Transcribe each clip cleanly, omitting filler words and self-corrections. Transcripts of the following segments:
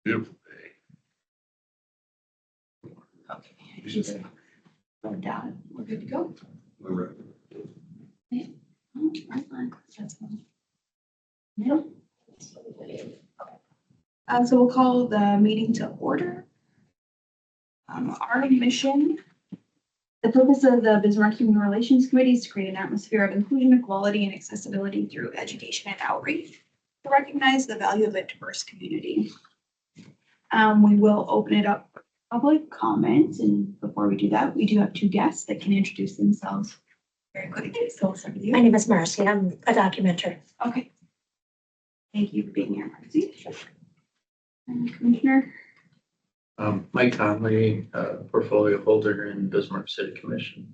Beautiful Okay. Just go down. We're good to go. day. All right. Oh, right on. That's fine. Nope. So we'll call the meeting to order. Our mission, the purpose of the Bismarck Human Relations Committee is to create an atmosphere of inclusion, equality, and accessibility through education and outreach to recognize the value of a diverse community. We will open it up for public comment, and before we do that, we do have two guests that can introduce themselves very quickly. So we'll start with My you. name is Marcy. I'm a documenter. Okay. Thank you for being here, Marcy. And Commissioner, Mike Conley, portfolio holder in Bismarck City Commission.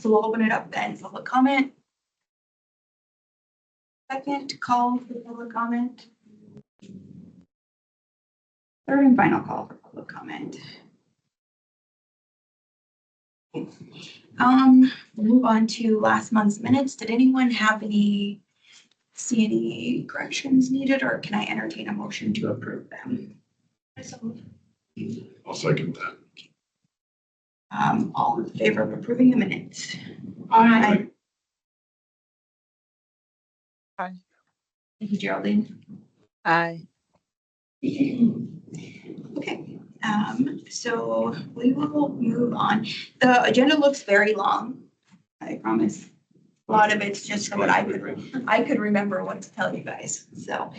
so we'll open it up then, public comment. Second call for public comment. Third and final call for public comment. We'll move on to last month's minutes. Did anyone see any corrections needed, or can I entertain a motion to approve them? I'll second that. All in favor of approving the minutes? Aye. Aye. Thank you, Geraldine. Aye. Okay, so we will move on. The agenda looks very long, I promise. A lot of it's just what I could remember what to tell you guys. So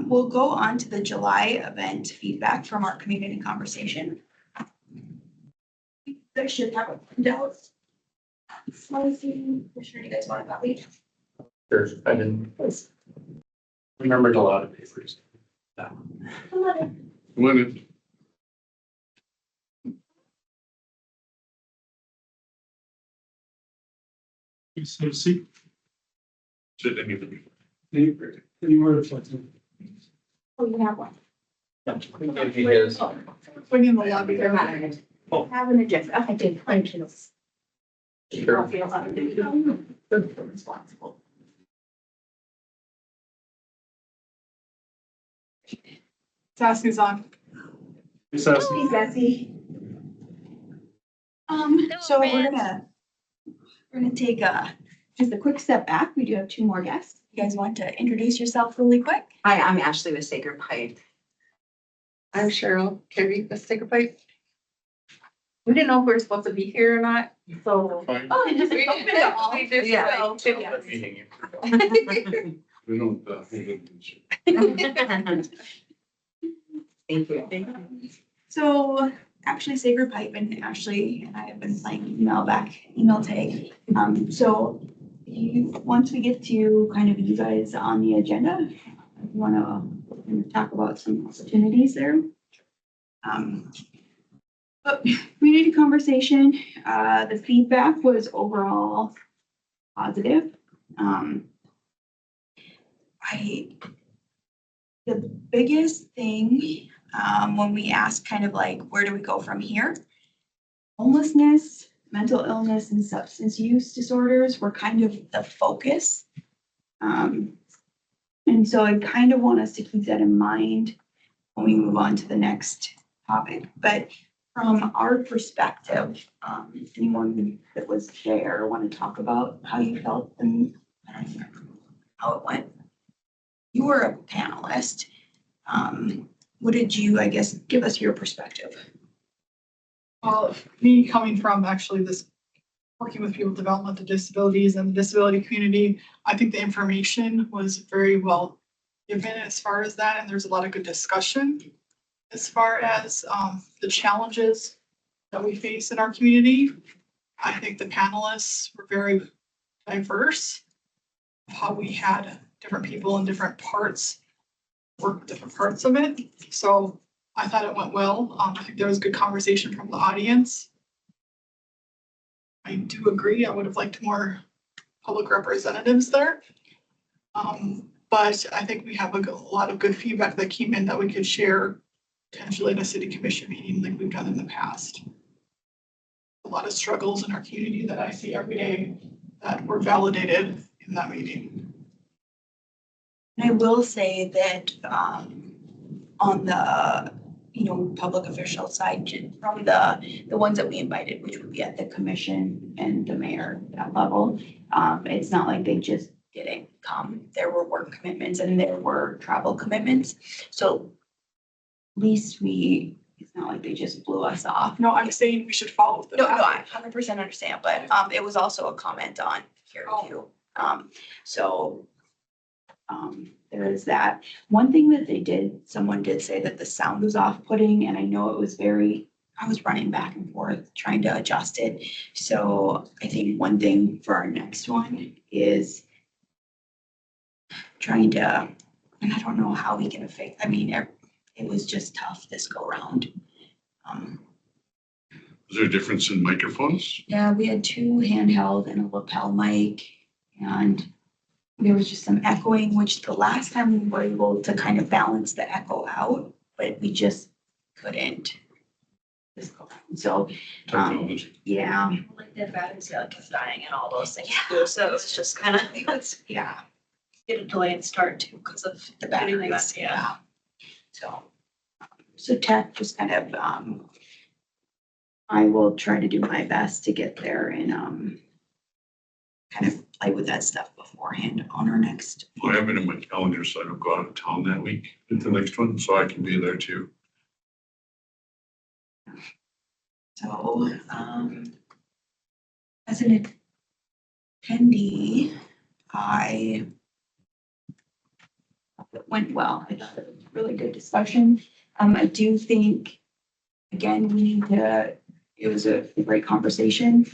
we'll go on to the July event feedback from our community conversation. I should have a handout. Commissioner, you guys want a copy? Sure, I didn't. Remembered a lot of papers. Winning. So see, Should anything. any more reflecting. Oh, you have one. If he is, Putting in the lobby. Have an agenda. I did, thank you. sure. Responsible. Sassy's on. Hey, Bessie. So we're gonna take just a quick step back. We do have two more guests. You guys want to introduce yourself really quick? Hi, I'm Ashley with Sacred Pipe. I'm Cheryl Carey with Sacred Pipe. We didn't know if we were supposed to be here or not, so. Fine. Oh, just We open it all. we just- Yeah. So, yeah. We don't. Thank you. So actually Sacred Pipe and Ashley and I have been playing email tag. So once we get to kind of you guys on the agenda, I want to talk about some opportunities there. But community conversation, the feedback was overall positive. The biggest thing, when we ask kind of like, where do we go from here? Homelessness, mental illness, and substance use disorders were kind of the focus. And so I kind of want us to keep that in mind when we move on to the next topic. But from our perspective, anyone that was there want to talk about how you felt and how it went? You were a panelist. What did you, I guess, give us your perspective? Well, me coming from actually this, working with people with developmental disabilities and the disability community, I think the information was very well given as far as that, and there's a lot of good discussion as far as the challenges that we face in our community. I think the panelists were very diverse, how we had different people in different parts work different parts of it. So I thought it went well. I think there was good conversation from the audience. I do agree. I would have liked more public representatives there. But I think we have a lot of good feedback that came in that we could share potentially at a city commission meeting like we've done in the past. A lot of struggles in our community that I see every day that were validated in that meeting. And I will say that, on the, public official side, probably the ones that we invited, which would be at the commission and the mayor, that level. It's not like they just didn't come. There were work commitments and there were travel commitments. So at least it's not like they just blew us off. No, I'm saying we should follow the. No, I 100% understand, but, it was also a comment on here too. So, there is that. One thing that someone did say that the sound was off-putting, and I know it was I was running back and forth trying to adjust it. So I think one thing for our next one is trying to, and I don't know how we can affect, it was just tough this go round. Is there a difference in microphones? Yeah, we had 2 handheld and a lapel mic, and there was just some echoing, which the last time we were able to kind of balance the echo out, but we just couldn't. This go round. So, Technology. yeah, Like the batteries kept dying and all those things too, so it was just kind of, yeah, get a delayed start too because of the getting batteries, that, yeah. yeah. So tech just kind of, I will try to do my best to get there and, kind of play with that stuff beforehand on our next. I have it in my calendar, so I don't go out of town that week at the next one, so I can be there too. So, as an attendee, it went well. I thought it was a really good discussion. I do think, again, it was a great conversation,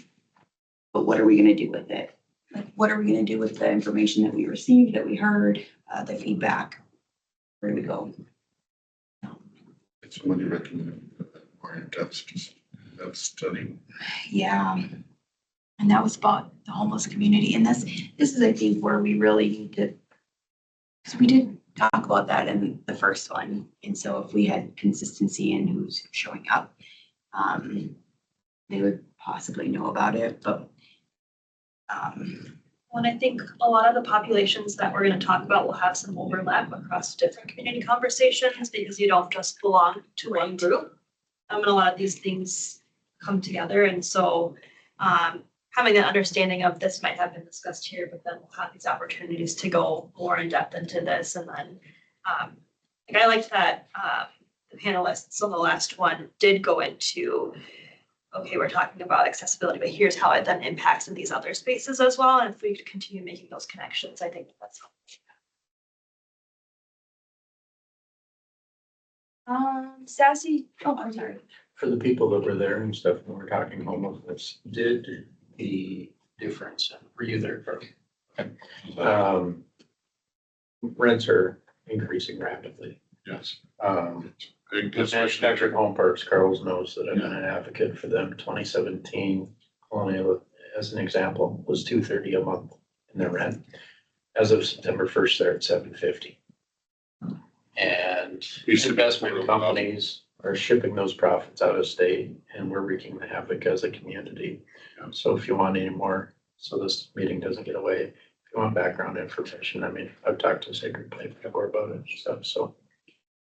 but what are we gonna do with it? Like, what are we gonna do with the information that we received, that we heard, the feedback? Where do we go? Somebody recommended more in-depth study. Yeah. And that was about the homeless community. And this is, I think, where we really need to, because we did talk about that in the first one. And so if we had consistency in who's showing up, they would possibly know about it, but, Well, and I think a lot of the populations that we're gonna talk about will have some overlap across different community conversations because you don't just belong to one group. And a lot of these things come together, and so having an understanding of this might have been discussed here, but then we'll have these opportunities to go more in depth into this, and then like I liked that the panelists on the last one did go into, okay, we're talking about accessibility, but here's how it then impacts in these other spaces as well. And if we could continue making those connections, I think that's helpful. Sassy, oh, I'm sorry. For the people that were there and stuff, when we're talking homelessness, did the difference, were you there, Carl? Rents are increasing rapidly. Yes. Manufactured home parks, Carl's knows that I've been an advocate for them. 2017, Colonial, as an example, was $230 a month in their rent. As of September 1st, they're at $750. And investment companies are shipping those profits out of state, and we're wreaking the havoc as a community. So if you want any more, so this meeting doesn't get away, if you want background information, I've talked to Sacred Pipe before about it and stuff, so.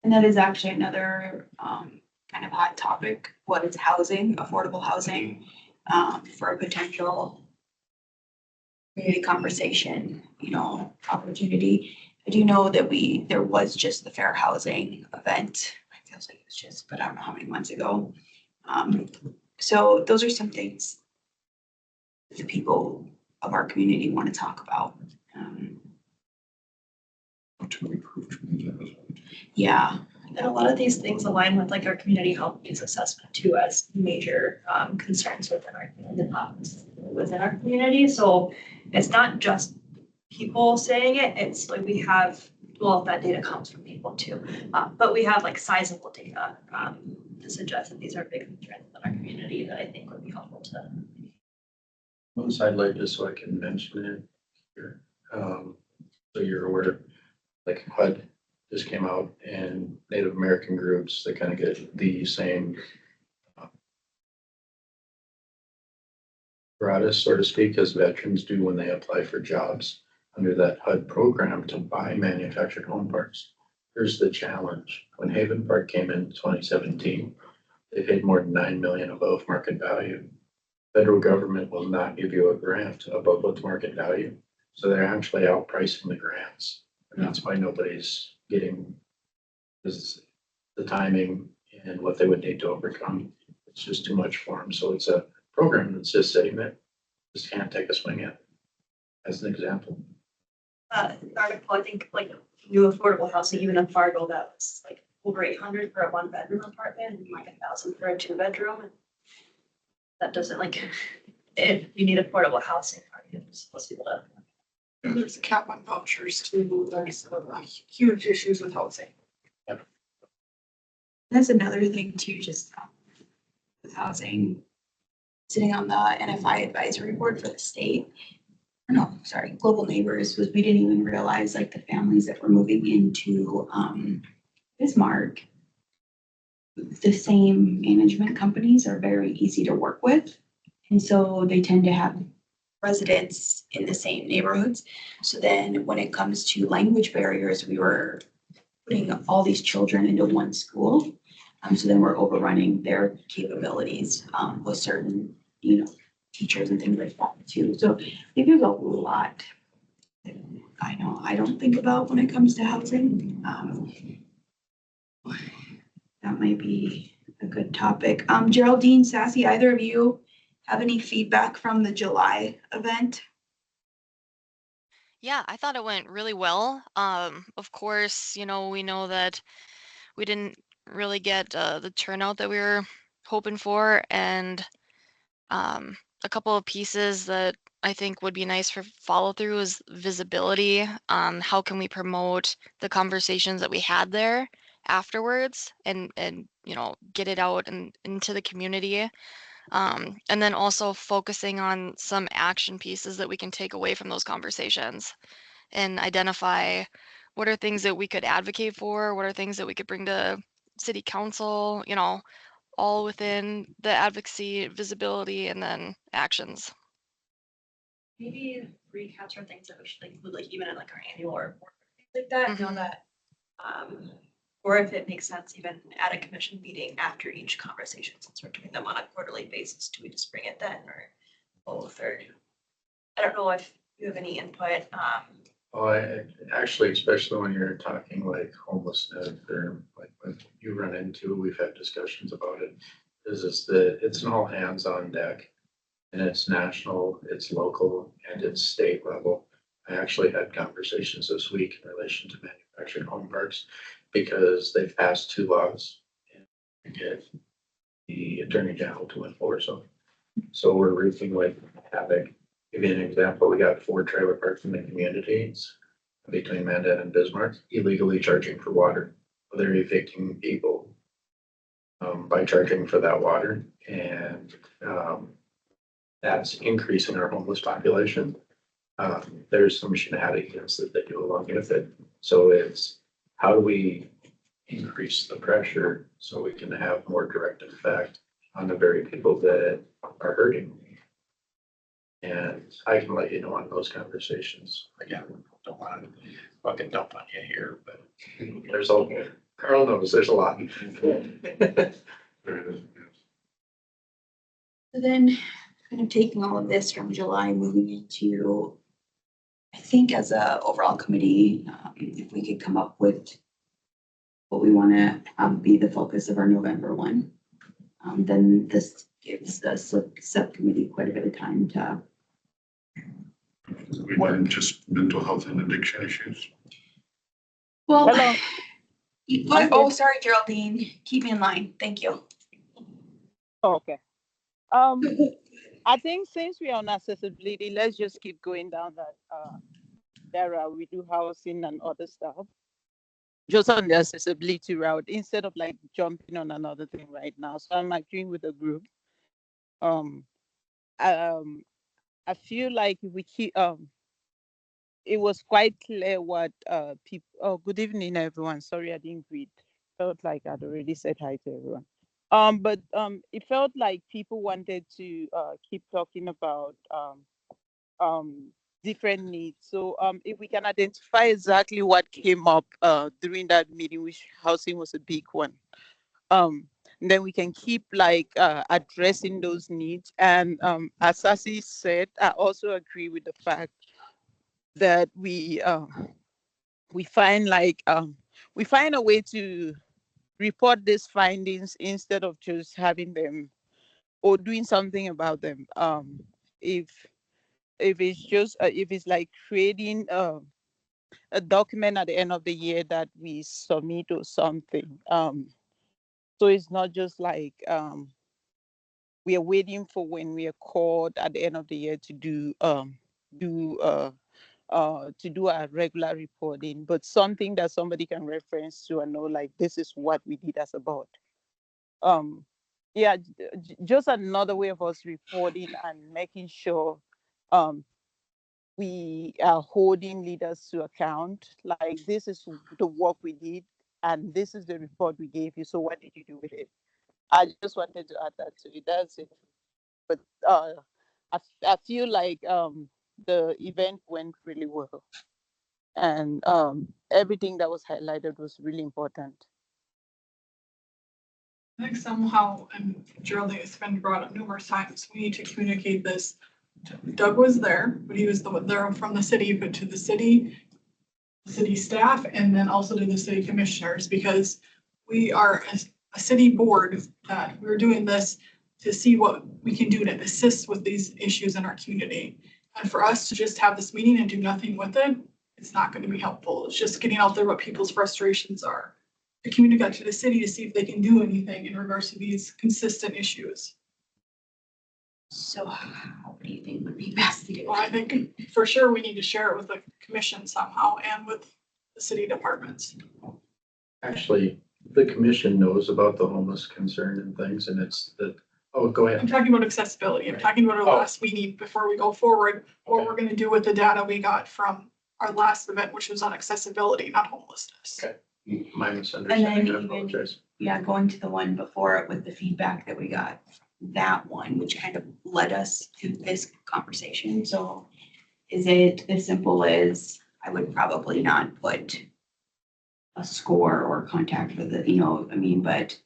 And that is actually another, kind of hot topic. What is housing, affordable housing, for a potential community conversation, opportunity. I do know that there was just the fair housing event. It feels like it was just, but I don't know how many months ago. So those are some things the people of our community want to talk about. To improve trends. Yeah, And a lot of these things align with like our community health needs assessment too as major concerns within our community. So it's not just people saying it, it's like we have, well, that data comes from people too. But we have like sizable data to suggest that these are big concerns in our community that I think would be helpful to. One side like just so I can mention it here. So you're aware, like HUD just came out and Native American groups, they kind of get the same gratis, so to speak, as veterans do when they apply for jobs. under that HUD program to buy manufactured home parks. Here's the challenge. When Haven Park came in 2017, they paid more than 9 million above market value. Federal government will not give you a grant above what's market value. So they're actually outpricing the grants. And that's why nobody's getting this, the timing and what they would need to overcome. It's just too much for them. So it's a program that's just sitting there. Just can't take a swing at, as an example. Article, I think like new affordable housing, even in Fargo, that was like over 800 for a 1-bedroom apartment and like 1,000 for a 2-bedroom. And that doesn't like, if you need affordable housing, you're supposed to be able to. And there's a cap on vouchers too. There's huge issues with housing. That's another thing too, just with housing. Sitting on the NFI advisory board for the state. No, sorry, Global Neighbors, was we didn't even realize like the families that were moving into Bismarck. The same management companies are very easy to work with. And so they tend to have residents in the same neighborhoods. So then when it comes to language barriers, we were putting all these children into one school. So then we're overrunning their capabilities with certain, teachers and things like that too. So I think there's a lot that I don't think about when it comes to housing. That might be a good topic. Geraldine, Sassy, either of you have any feedback from the July event? Yeah, I thought it went really well. Of course, we know that we didn't really get the turnout that we were hoping for, and a couple of pieces that I think would be nice for follow through is visibility. How can we promote the conversations that we had there afterwards, and get it out and into the community. And then also focusing on some action pieces that we can take away from those conversations and identify what are things that we could advocate for, what are things that we could bring to city council, all within the advocacy, visibility, and then actions. Maybe recaps or things that we should include, like even in like our annual report, things like that, Mhm. that. Or if it makes sense, even at a commission meeting after each conversation, since we're doing them on a quarterly basis, do we just bring it then or both? Or I don't know if you have any input. Well, actually, especially when you're talking like homelessness or like what you run into, we've had discussions about it. It's an all hands on deck, and it's national, it's local, and it's state level. I actually had conversations this week in relation to manufactured home parks because they've passed 2 laws and get the attorney general to enforce them. So we're wreaking like havoc. Give you an example, we got 4 trailer parks in the communities between Mandan and Bismarck, illegally charging for water. They're evicting people by charging for that water, and that's increasing our homeless population. There's some shenanigans that they do along with it. So it's how do we increase the pressure so we can have more direct effect on the very people that are hurting. And I can let you know on those conversations. Again, don't want to fucking dump on you here, but there's all, Carl knows there's a lot. There it is, yes. So then kind of taking all of this from July, moving into, I think as a overall committee, if we could come up with what we want to be the focus of our November one, then this gives the subcommittee quite a bit of time to. We learned just mental health and addiction issues. Well, Hello. oh, sorry, Geraldine, keep me in line. Thank you. Okay. I think since we are on accessibility, let's just keep going down that we do housing and other stuff. Just on the accessibility route instead of like jumping on another thing right now. So I'm agreeing with the group. I feel like if we keep it was quite clear what people. Oh, good evening, everyone. Sorry, I didn't greet. Felt like I'd already said hi to everyone. But it felt like people wanted to keep talking about different needs. So if we can identify exactly what came up during that meeting, which housing was a big one, then we can keep like addressing those needs. And as Sassy said, I also agree with the fact that we find like we find a way to report these findings instead of just having them or doing something about them. If it's just if it's like creating a document at the end of the year that we submit or something. So it's not just like we are waiting for when we are called at the end of the year to do to do our regular reporting, but something that somebody can reference to and know like this is what we did as a board. Yeah, just another way of us reporting and making sure we are holding leaders to account. Like this is the work we did, and this is the report we gave you. So what did you do with it? I just wanted to add that to it. That's it. But I feel like the event went really well, and everything that was highlighted was really important. I think somehow, and Geraldine, it's been brought up numerous times, we need to communicate this. Doug was there, but he was there from the city, but to the city staff, and then also to the city commissioners, because we are a city board that we're doing this to see what we can do to assist with these issues in our community. And for us to just have this meeting and do nothing with it, it's not going to be helpful. It's just getting out there what people's frustrations are. To communicate to the city to see if they can do anything in regards to these consistent issues. So how do you think would be best to do? Well, I think for sure we need to share it with the commission somehow and with the city departments. Actually, the commission knows about the homeless concern and things, and it's that, oh, go I'm ahead. talking about accessibility. I'm talking about our last meeting before we go forward, what we're gonna do with the data we got from our last event, which was on accessibility, not homelessness. Okay. My misunderstanding, I even- apologize. Yeah, going to the one before it with the feedback that we got, that one, which kind of led us to this conversation. So is it as simple as I would probably not put a score or contact for the, I mean, but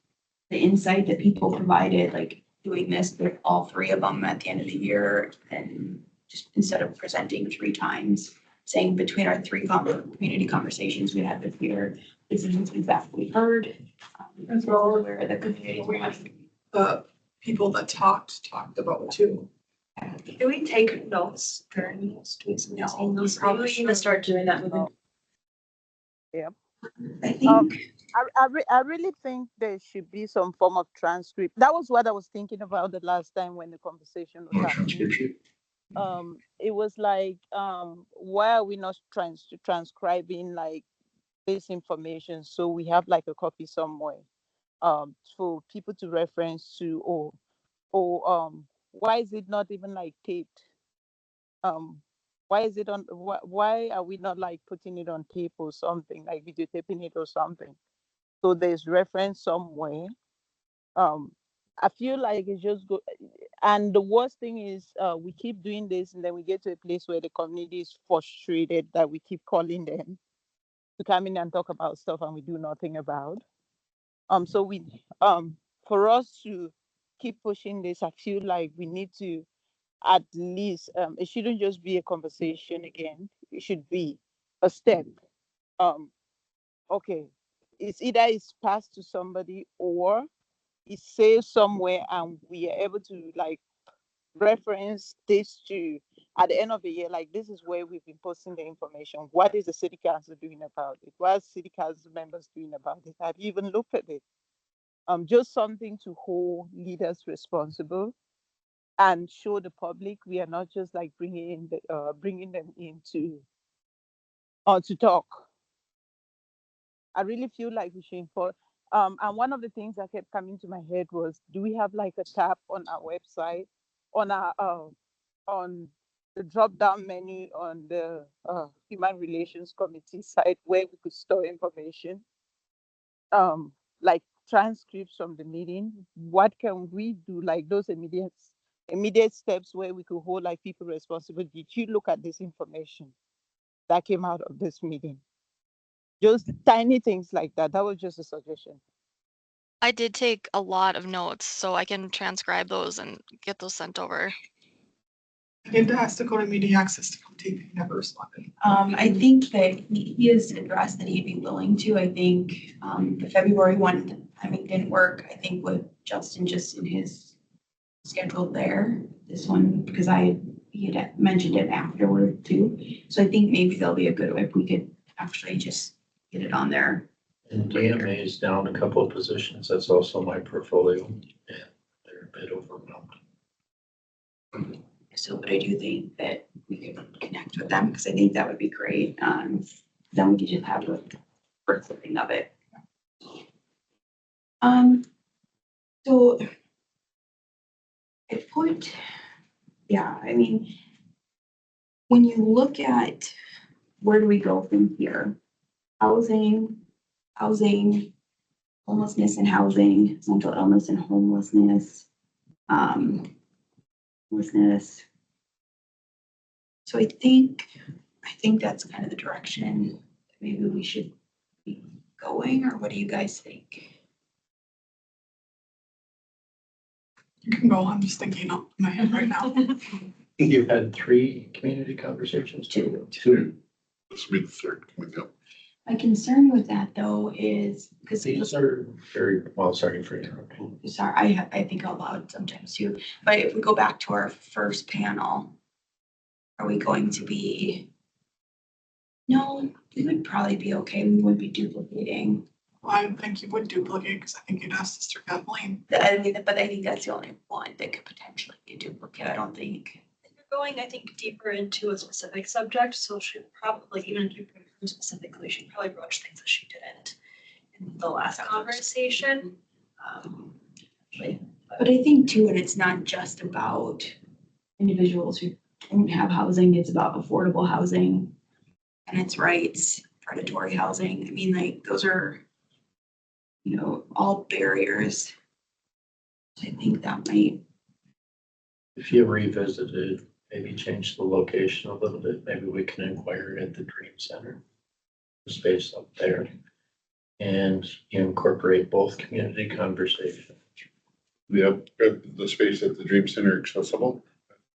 the insight that people provided, like doing this with all three of them at the end of the year, and just instead of presenting 3 times, saying between our 3 community conversations we had this year, this is the feedback we heard. As well as where the community was. the people that talked about too. Do we take notes during those tweets and No, saying those? probably Maybe we need to start doing that with No. I think, I really think there should be some form of transcript. That was what I was thinking about the last time when the conversation was Or happening. transcription. It was like, why are we not transcribing like this information so we have like a copy somewhere for people to reference to, or why is it not even like taped? Why is it on? Why are we not like putting it on tape or something, like videotaping it or something? So there's reference somewhere. I feel like it's just go. And the worst thing is, we keep doing this, and then we get to a place where the community is frustrated that we keep calling them to come in and talk about stuff, and we do nothing about. So for us to keep pushing this, I feel like we need to at least, it shouldn't just be a conversation again. It should be a step. Um, okay, it's passed to somebody, or it's saved somewhere, and we are able to like reference this to at the end of the year. Like this is where we've been posting the information. What is the city council doing about it? What are city council members doing about it? Have you even looked at it? Just something to hold leaders responsible and show the public we are not just like bringing them into to talk. I really feel like we should inform. And one of the things that kept coming to my head was, do we have like a tab on our website, on our on the drop down menu on the human relations committee site where we could store information, like transcripts from the meeting? What can we do, like those immediate immediate steps where we could hold like people responsible. Did you look at this information that came out of this meeting? Just tiny things like that. That was just a suggestion. I did take a lot of notes, so I can transcribe those and get those sent over. I did ask Dakota Media Access to come take, he never responded. I think that he has addressed that he'd be willing to. I think, the February one, I mean, didn't work. I think with Justin just in his schedule there, this one, because he had mentioned it afterward too. So I think maybe there'll be a good, if we could actually just get it on there. And DMA is down a couple of positions. That's also my portfolio. And they're a bit overwhelmed. So, but I do think that we could connect with them, because I think that would be great. Then we could just have a first thing of it. So I put, yeah, I mean, when you look at where do we go from here? Housing, homelessness and housing, mental illness and homelessness, homelessness. So I think that's kind of the direction that maybe we should be going, or what do you guys think? You can go, I'm just thinking up in my head right now. You've had 3 community conversations? Two. This will be the third coming up. My concern with that though is, because These are very, well, sorry for interrupting. sorry, I think out loud sometimes too, but if we go back to our first panel, are we going to be? No, we would probably be okay. We wouldn't be duplicating. I think you would duplicate, because I think you'd ask Sister Kathleen. I mean, but I think that's the only one that could potentially be a duplicate. I don't think. You're going, I think, deeper into a specific subject, so she probably, even if you bring her specifically, she probably broach things that she didn't in the last conversation. But I think too, and it's not just about individuals who don't have housing, it's about affordable housing and its rights, predatory housing. I mean, like, those are, you know, all barriers. So I think that might, If you revisited, maybe change the location a little bit, maybe we can inquire at the Dream Center. Space up there. And you incorporate both community conversations. We have the space at the Dream Center accessible.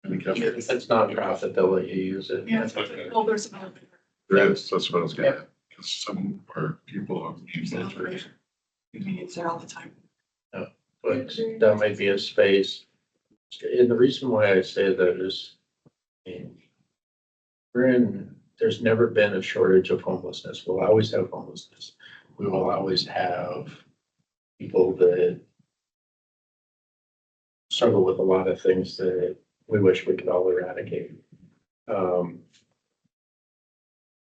Handicap. If it's nonprofit, they'll let you use it. Yeah, Okay. well, there's an elevator. There is, that's what I was getting at, because some of our people use There's an those areas. elevator. Convenience there all the time. But that might be a space. And the reason why I say that is, I mean, there's never been a shortage of homelessness. We'll always have homelessness. We will always have people that struggle with a lot of things that we wish we could all eradicate.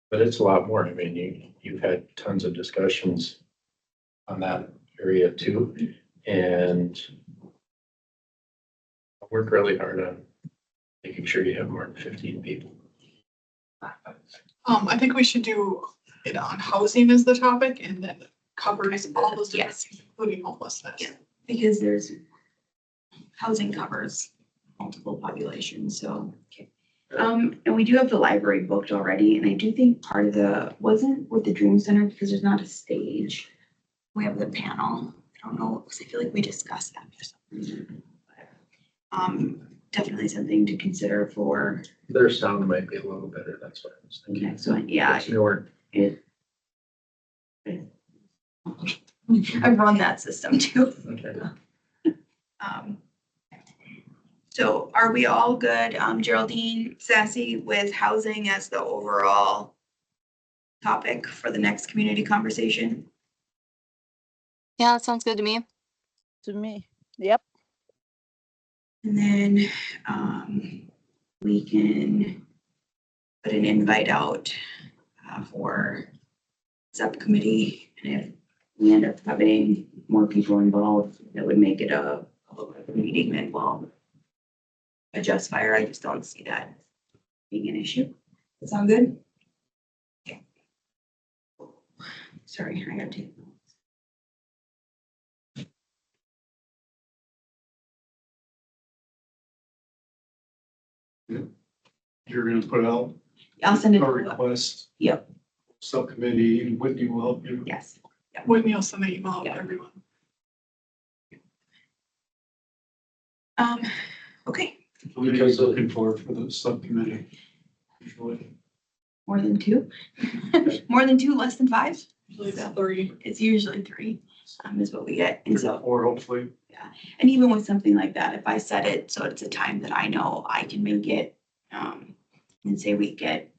But it's a lot more. I mean, you've had tons of discussions on that area too. And I work really hard on making sure you have more than 15 people. I think we should do it on housing as the topic, and then covers all those different Yes. things, including homelessness. Yeah. Because there's housing covers multiple populations, so. Okay. And we do have the library booked already, and I do think part of wasn't with the Dream Center, because there's not a stage. We have the panel. I don't know, because I feel like we discussed that for some reason. But, definitely something to consider for Their sound might be a little better. That's what I was thinking. next one. Yeah, It's newer. I've run that system too. Okay. So are we all good, Geraldine, Sassy, with housing as the overall topic for the next community conversation? Yeah, that sounds good to me. To me, yep. And then, we can put an invite out, for subcommittee. And if we end up having more people involved, that would make it a public meeting, then we'll adjust fire. I just don't see that being an issue. That sound good? Okay. Sorry, I got to. You're gonna put out I'll send it. a request. Yep. Subcommittee, and Whitney will help you. Yes. Whitney will send the email out to Yeah. everyone. Okay, What are you looking for the subcommittee? Usually. more than 2? More than 2, less than 5? Usually it's 3. It's usually 3, is what we get. And 3 or so, 4, hopefully. and even with something like that, if I set it so it's a time that I know I can make it, and say we get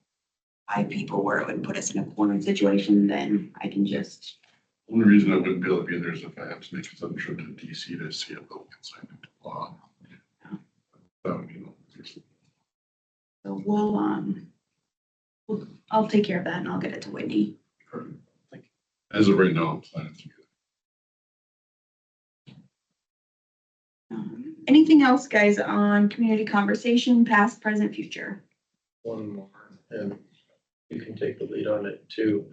5 people where it would put us in a corner situation, then I can just, Only reason I wouldn't be able to be there is if I have to make a sudden trip to DC to see a bill get signed into law. That would be, so I'll take care of that and I'll get it to Whitney. as of right now, I'm planning to. Anything else, guys, on community conversation, past, present, future? One more, and you can take the lead on it too.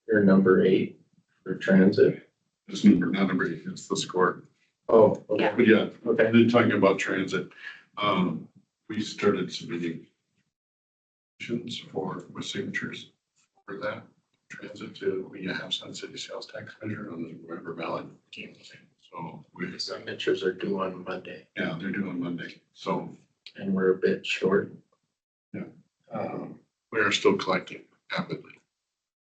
Your number 8 for transit. This number, not number 8, it's the score. Oh, okay. Yeah. But yeah, Okay. and then talking about transit, we started submitting petitions with signatures for that transit to, we have Sun City sales tax measure on the November ballot. So The signatures are due on Monday, yeah, they're due on Monday. So and we're a bit short. Yeah. we are still collecting rapidly.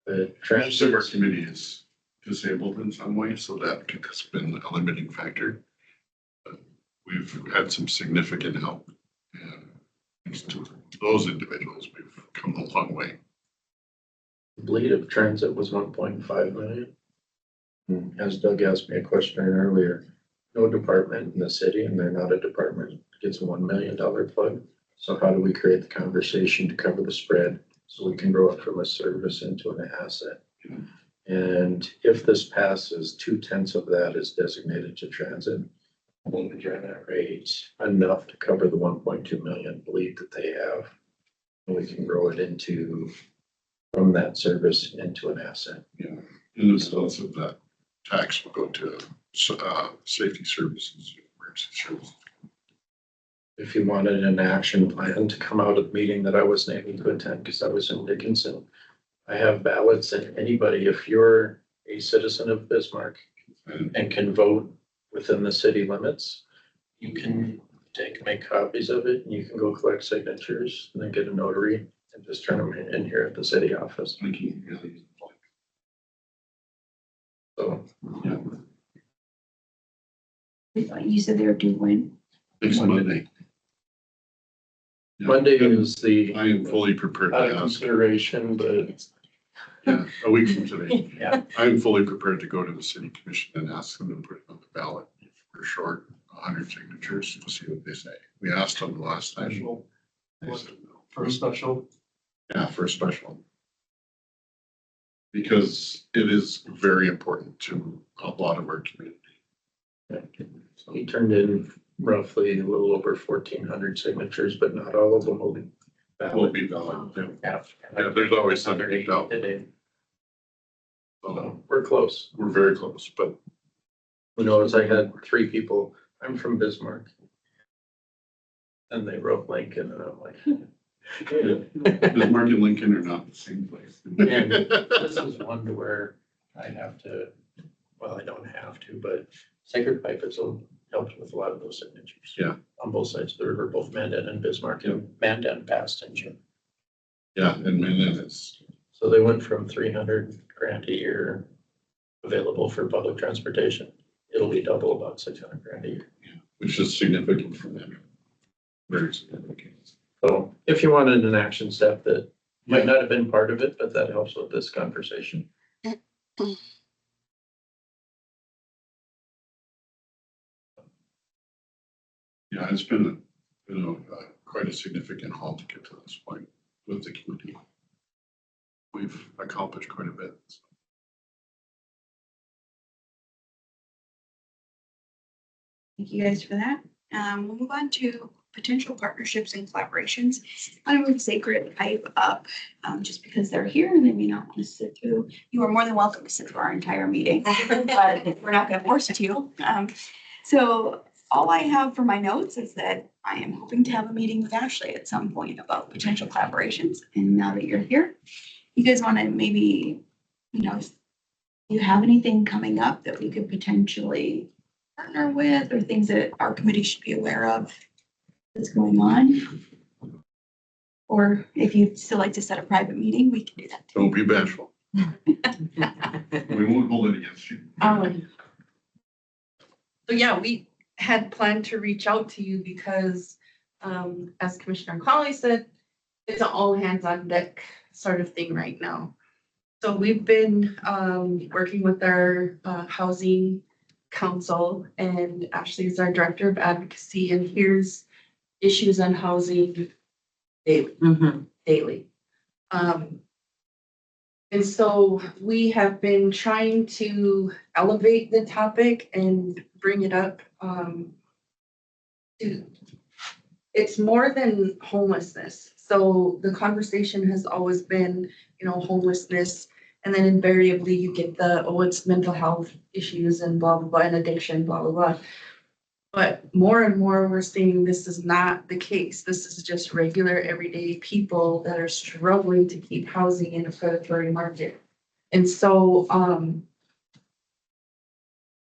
The Most of our transit, committee is disabled in some way, so that has been a limiting factor. But we've had some significant help, and thanks to those individuals, we've come a long way. bleed of transit was 1.5 million. As Doug asked me a question earlier, no department in the city, and they're not a department, gets a $1 million plug. So how do we create the conversation to cover the spread so we can grow it from a service into an asset? And if this passes, 2/10 of that is designated to transit. We'll generate enough to cover the 1.2 million bleed that they have. And we can grow it from that service into an asset. And the results of that tax will go to safety services, emergency services. If you wanted an action plan to come out of the meeting that I wasn't able to attend because I was in Dickinson, I have ballots, and anybody, if you're a citizen of Bismarck and can vote within the city limits, you can make copies of it, and you can go collect signatures and then get a notary and just turn them in here at the city office. Thank you. Really. So Yeah. You said they were due when? Next Monday. Yeah. Monday is the I am fully prepared out to of ask. consideration, but Yeah, a week from today. yeah, I'm fully prepared to go to the city commission and ask them to put it on the ballot. If we're short 100 signatures, we'll see what they say. We asked them the last time. They said no. For a special. Yeah, for a special. Because it is very important to a lot of our community. So, he turned in roughly a little over 1,400 signatures, but not all of them will be will valid. be valid. Yeah. Yeah, there's always something to 180 doubt. today. So So we're close. we're very close, but Who knows? I had 3 people. I'm from Bismarck. And they wrote Lincoln, and I'm like, Bismarck and Lincoln are not the same place. And this is one to where I have to, well, I don't have to, but Sacred Pipe has helped with a lot of those signatures. Yeah. On both sides of the river, both Mandan and Bismarck, and Mandan passed in June. Yeah, and then it's, So they went from 300 grand a year available for public transportation. It'll be double, about 600 grand a year. which is significant for them. Very significant. So if you wanted an action step that might not have been part of it, but that helps with this conversation. Yeah, it's been quite a significant haul to get to this point with the community. We've accomplished quite a bit. Thank you guys for that. We'll move on to potential partnerships and collaborations. I'm going to move Sacred Pipe up just because they're here and they may not want to sit through. You are more than welcome to sit through our entire meeting, but we're not going to force you. So all I have for my notes is that I am hoping to have a meeting with Ashley at some point about potential collaborations. And now that you're here, you guys want to maybe, if you have anything coming up that we could potentially partner with or things that our committee should be aware of that's going on? Or if you'd still like to set a private meeting, we can do that too. Don't be bashful. We won't hold it against you. So yeah, we had planned to reach out to you because, as Commissioner Colley said, it's an all hands on deck sort of thing right now. So we've been, working with our, housing council, and Ashley is our director of advocacy, and here's issues on housing daily. And so we have been trying to elevate the topic and bring it up, it's more than homelessness. So the conversation has always been, homelessness, and then invariably you get it's mental health issues and blah, blah, blah, and addiction, blah, blah, blah. But more and more, we're seeing this is not the case. This is just regular, everyday people that are struggling to keep housing in a predatory market. And so,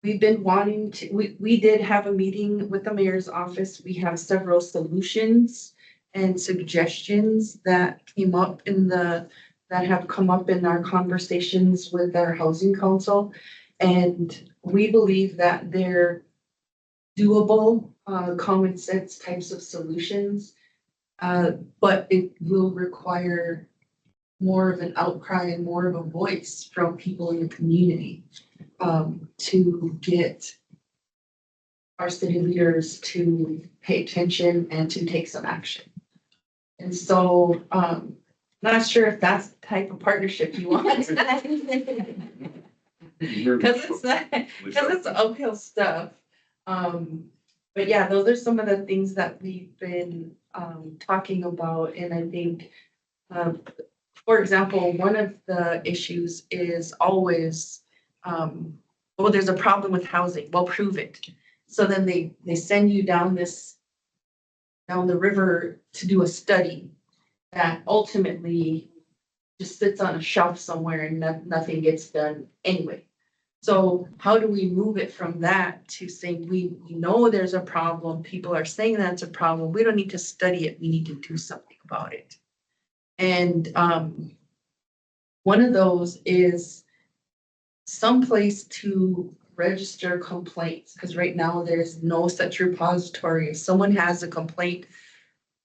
we've been wanting to, we did have a meeting with the mayor's office. We have several solutions and suggestions that have come up in our conversations with our housing council. And we believe that they're doable, common sense types of solutions. But it will require more of an outcry and more of a voice from people in the community, to get our city leaders to pay attention and to take some action. And so, not sure if that's the type of partnership you want. Cause it's uphill stuff. But yeah, those are some of the things that we've been, talking about. And I think, for example, one of the issues is always, well, there's a problem with housing. Well, prove it. So then they send you down the river to do a study that ultimately just sits on a shelf somewhere and nothing gets done anyway. So how do we move it from that to saying we know there's a problem, people are saying that's a problem, we don't need to study it, we need to do something about it. And one of those is someplace to register complaints, because right now there's no such repository. If someone has a complaint,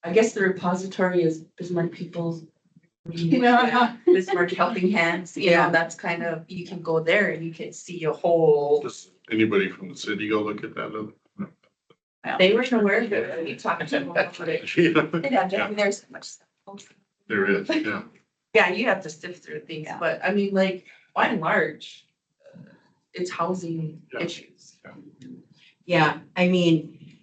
I guess the repository is Bismarck People's Bismarck Helping Hands, that's kind of, you can go there and you can see a whole. Does anybody from the city go look at that? They were aware of it, we talked to them about it. There's so much stuff. There is, yeah. Yeah, you have to sift through things, Yeah. but I mean, like, by and large, it's housing Yeah. issues. Yeah, I mean,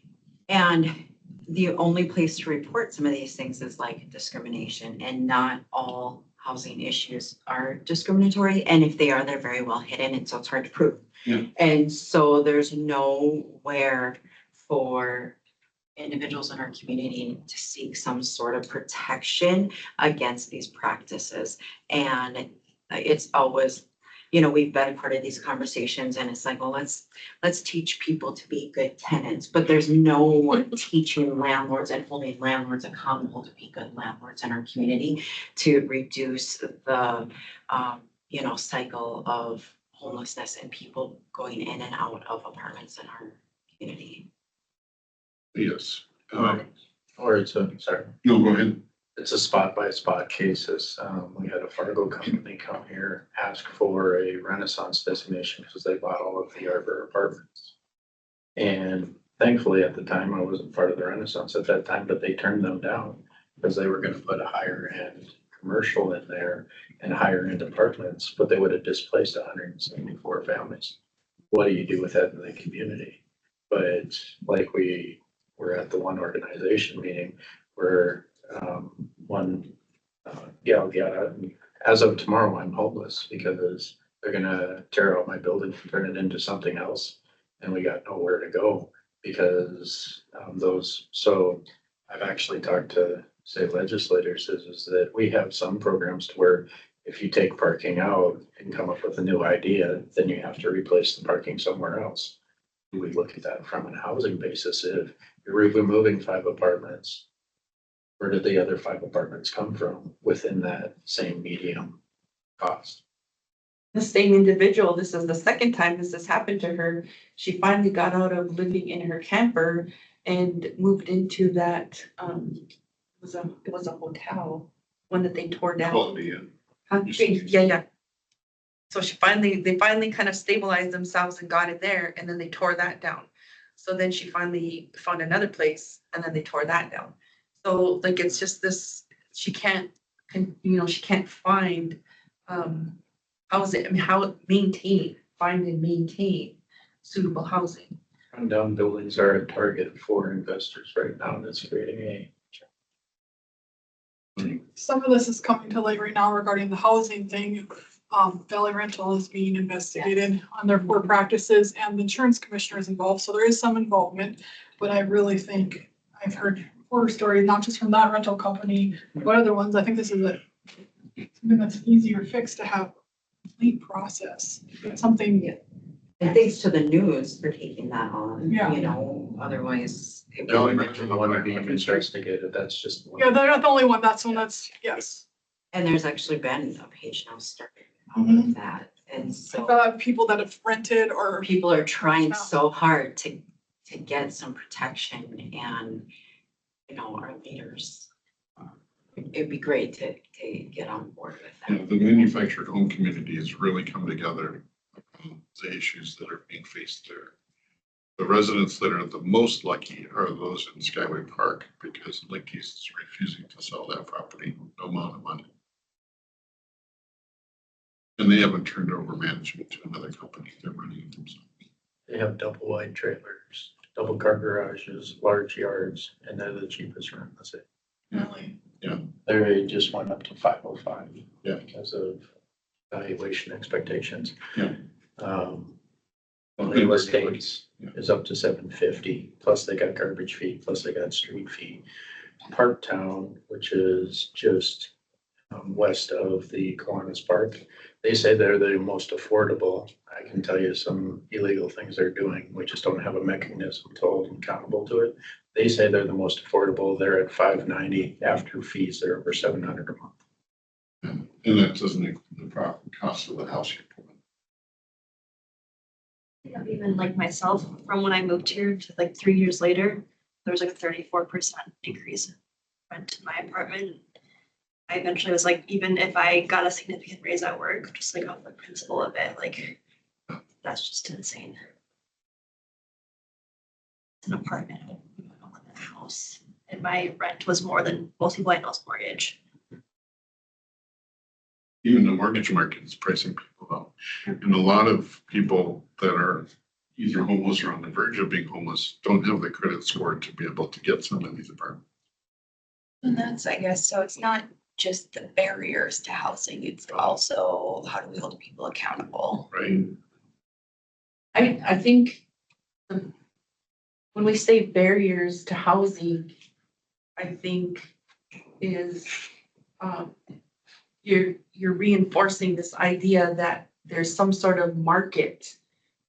and the only place to report some of these things is like discrimination, and not all housing issues are discriminatory. And if they are, they're very well hidden, and so it's hard to prove. Yeah. And so there's nowhere for individuals in our community to seek some sort of protection against these practices. And it's always, we've been part of these conversations, and it's like, well, let's teach people to be good tenants, but there's no teaching landlords and holding landlords accountable to be good landlords in our community to reduce the, cycle of homelessness and people going in and out of apartments in our community. Yes. Or it's sorry. No, go ahead. It's a spot by spot cases. We had a Fargo company come here, ask for a Renaissance designation because they bought all of the Arbor apartments. And thankfully at the time, I wasn't part of the Renaissance at that time, but they turned them down because they were gonna put a higher end commercial in there and higher end apartments, but they would have displaced 174 families. What do you do with that in the community? But like we were at the one organization meeting where one gal got out, and as of tomorrow, I'm homeless because they're gonna tear out my building, turn it into something else, and we got nowhere to go Because so I've actually talked to, say, legislators, is that we have some programs to where if you take parking out and come up with a new idea, then you have to replace the parking somewhere else. We look at that from a housing basis. If you're removing 5 apartments, where did the other 5 apartments come from within that same medium cost? The same individual, this is the second time this has happened to her. She finally got out of living in her camper and moved into that, it was a hotel, one that they tore down. Quality Inn. Huh? Yeah, yeah. So they finally kind of stabilized themselves and got in there, and then they tore that down. So then she finally found another place, and then they tore that down. So like, it's just this, she can't find, find and maintain suitable housing. Rundown buildings are a target for investors right now, and it's creating a. Some of this is coming to light right now regarding the housing thing. Valley Rental is being investigated on their poor practices, and the insurance commissioner is involved, so there is some involvement. But I really think I've heard horror stories, not just from that rental company, but other ones. I think this is something that's an easier fix to have a complete process. It's something, And thanks to the news for taking that on, Yeah. you know, otherwise. it Valley would- Rental. The one being investigated, that's just. one. yeah, they're not the only one. That's one that's, yes. And there's actually been a page now started out Mhm. of that, and I so thought people that have rented or, people are trying Yeah. so hard to get some protection and, you know, our leaders. It'd be great to get on board with Yeah, that. the manufactured home community has really come together on the issues that are being faced there. The residents that are the most lucky are those in Skyway Park because Linky's is refusing to sell that property, no amount of money. And they haven't turned over management to another company. They're running it themselves. They have double wide trailers, double car garages, large yards, and they're the cheapest rent in the city. really, They just went up to 505. Yeah. Because of valuation expectations. Yeah. Real estates Yeah. is up to 750, plus they got garbage fee, plus they got street fee. Parktown, which is just west of the Kiwanis Park, they say they're the most affordable. I can tell you some illegal things they're doing. We just don't have a mechanism to hold them accountable to it. They say they're the most affordable. They're at 590 after fees. They're over 700 a month. And that doesn't include the cost of the house you're putting. Even like myself, from when I moved here to like 3 years later, there was like a 34% increase in rent in my apartment. I eventually was like, even if I got a significant raise at work, just like off the principle of it, like, that's just insane. It's an apartment, I don't live in a house, and my rent was more than most people I know's mortgage. Even the mortgage market is pricing people out. And a lot of people that are either homeless or on the verge of being homeless don't have the credit score to be able to get some of these apartments. And that's, I guess, so it's not just the barriers to housing, it's also how do we hold people accountable? Right? I think when we say barriers to housing, I think is, you're reinforcing this idea that there's some sort of market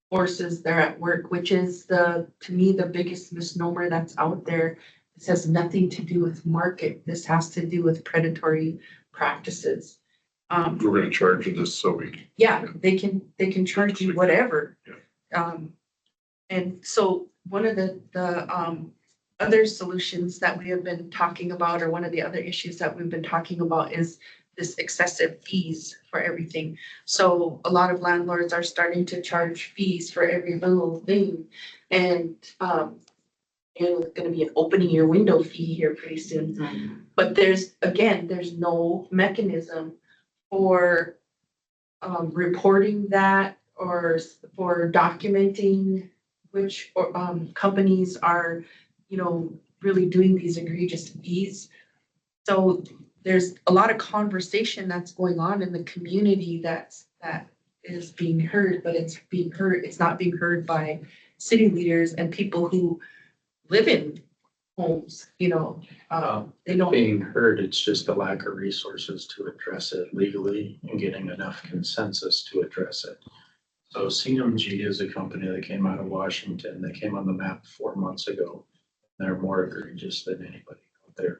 forces there at work, which is to me, the biggest misnomer that's out there. This has nothing to do with market. This has to do with predatory practices. We're gonna charge you this so we. Yeah, they can charge you whatever. And so one of the other solutions that we have been talking about, or one of the other issues that we've been talking about, is this excessive fees for everything. So a lot of landlords are starting to charge fees for every little thing. And it's gonna be an opening your window fee here pretty soon. But there's no mechanism for reporting that or for documenting which companies are, really doing these egregious fees. So there's a lot of conversation that's going on in the community that is being heard, but it's not being heard by city leaders and people who live in homes, you know, they don't. Being heard, it's just a lack of resources to address it legally and getting enough consensus to address it. So CMG is a company that came out of Washington. They came on the map 4 months ago. They're more egregious than anybody out there.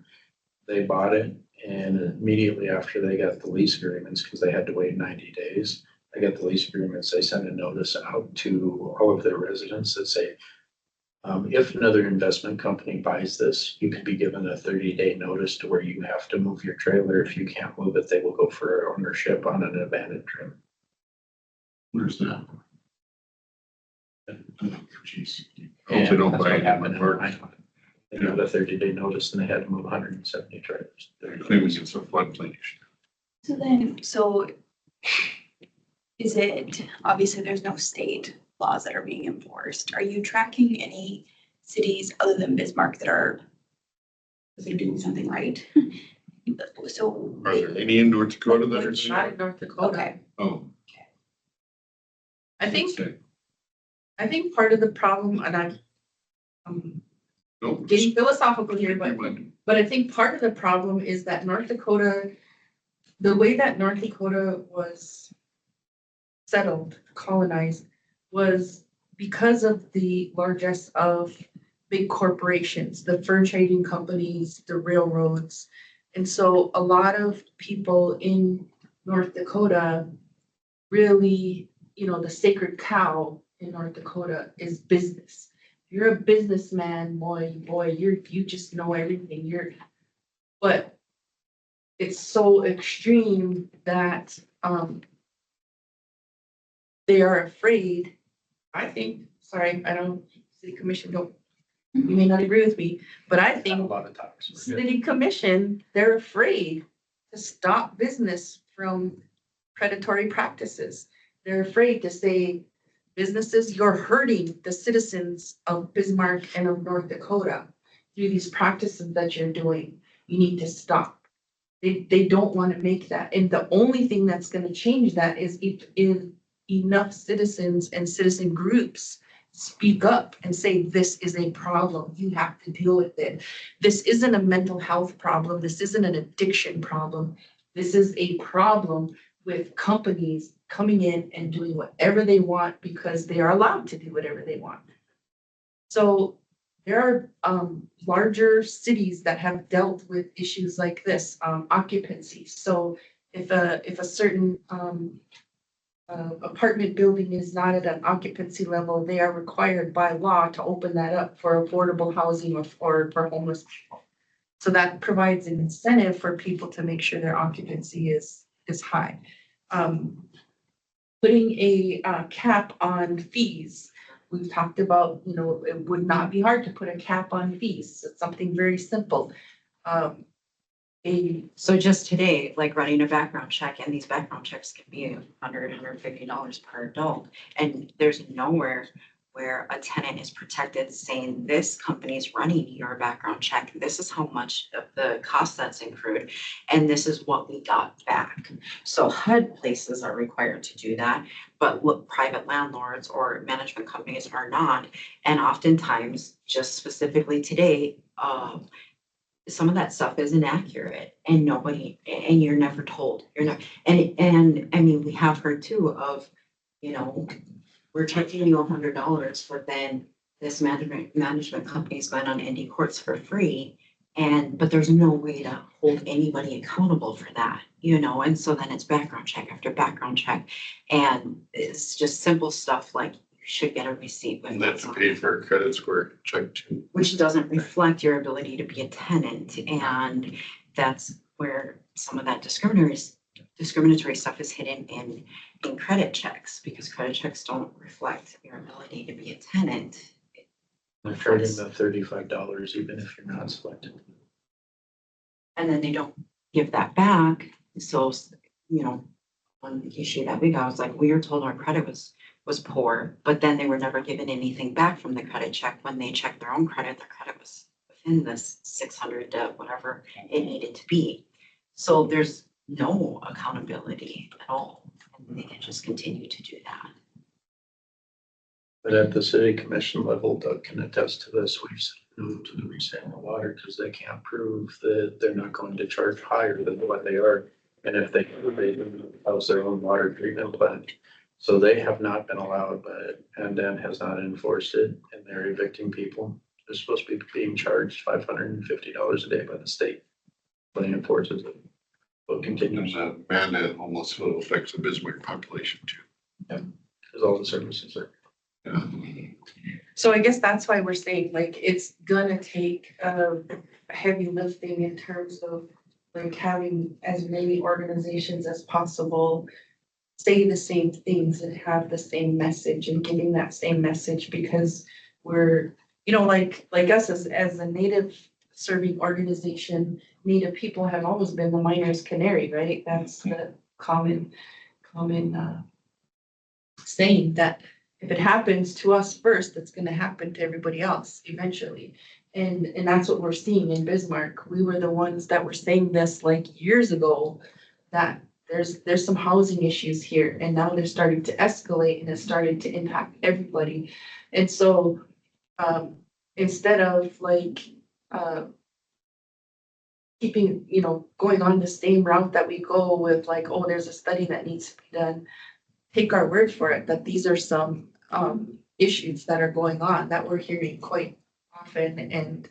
They bought it, and immediately after they got the lease agreements, because they had to wait 90 days, they got the lease agreements, they sent a notice out to all of their residents that say, if another investment company buys this, you could be given a 30-day notice to where you have to move your trailer. If you can't move it, they will go for ownership on an abandoned trailer. Where's that? Jeez. I And hope they don't that's buy what it happened in in March. Minot. They got a 30-day notice and they had to move 170 trailers. They're claiming it's a floodplain issue. So then, so is it, obviously there's no state laws that are being enforced. Are you tracking any cities other than Bismarck that are doing something right? So. Are there any in North Dakota that are? doing Not it? in North Dakota. Okay, Oh. I think, Okay. I think part of the problem, and I'm Nope. getting philosophical here, Keep but your mind. I think part of the problem is that North Dakota, the way that North Dakota was settled, colonized, was because of the largesse of big corporations, the fur trading companies, the railroads. And so a lot of people in North Dakota really, you know, the sacred cow in North Dakota is business. You're a businessman, boy, you just know everything. But it's so extreme that they are afraid. I think, sorry, I don't, city commission don't, you may not agree with me, but I A think lot of talks. city commission, they're afraid to stop business from predatory practices. They're afraid to say, businesses, you're hurting the citizens of Bismarck and of North Dakota through these practices that you're doing. You need to stop. They don't want to make that. And the only thing that's going to change that is if enough citizens and citizen groups speak up and say, this is a problem. You have to deal with it. This isn't a mental health problem. This isn't an addiction problem. This is a problem with companies coming in and doing whatever they want because they are allowed to do whatever they want. So there are larger cities that have dealt with issues like this, occupancy. So if a certain apartment building is not at an occupancy level, they are required by law to open that up for affordable housing or for homeless people. So that provides an incentive for people to make sure their occupancy is high. Putting a cap on fees. We've talked about, you know, it would not be hard to put a cap on fees. It's something very simple. So just today, like running a background check, and these background checks can be $150 per adult. And there's nowhere where a tenant is protected saying this company is running your background check. This is how much of the cost that's accrued. And this is what we got back. So HUD places are required to do that, but what private landlords or management companies are not. And oftentimes, just specifically today, some of that stuff is inaccurate and you're never told, and I mean, we have heard too of, you know, we're charging you $100, but then this management company's gone on Indy courts for free. But there's no way to hold anybody accountable for that, you know, and so then it's background check after background check. And it's just simple stuff like you should get a receipt. And that's to pay for a credit score check too. Which doesn't reflect your ability to be a tenant. And that's where some of that discriminatory stuff is hidden in credit checks, because credit checks don't reflect your ability to be a tenant. They're charging the $35 even if you're not selected. And then they don't give that back. So, you know, one issue that we got was like, we were told our credit was poor, but then they were never given anything back from the credit check. When they checked their own credit, their credit was within this 600 to whatever it needed to be. So there's no accountability at all. And they can just continue to do that. But at the city commission level, Doug can attest to this, we've said no to the resale of water because they can't prove that they're not going to charge higher than what they are. And if they house their own water treatment plant. So they have not been allowed, but PennDOT has not enforced it and they're evicting people. They're supposed to be being charged $550 a day by the state. But he enforces it. So it continues. There's a mandate almost affects the Bismarck population too. Because all the services are. Yeah. So I guess that's why we're saying like it's gonna take heavy lifting in terms of like having as many organizations as possible say the same things and have the same message and giving that same message because we're, you know, like us as a native serving organization, Native people have always been the miner's canary, right? That's the common saying that if it happens to us first, it's gonna happen to everybody else eventually. And that's what we're seeing in Bismarck. We were the ones that were saying this like years ago, that there's some housing issues here, and now they're starting to escalate and it's starting to impact everybody. And so, instead of like, keeping, you know, going on the same route that we go with like, oh, there's a study that needs to be done. Take our word for it, that these are some issues that are going on that we're hearing quite often and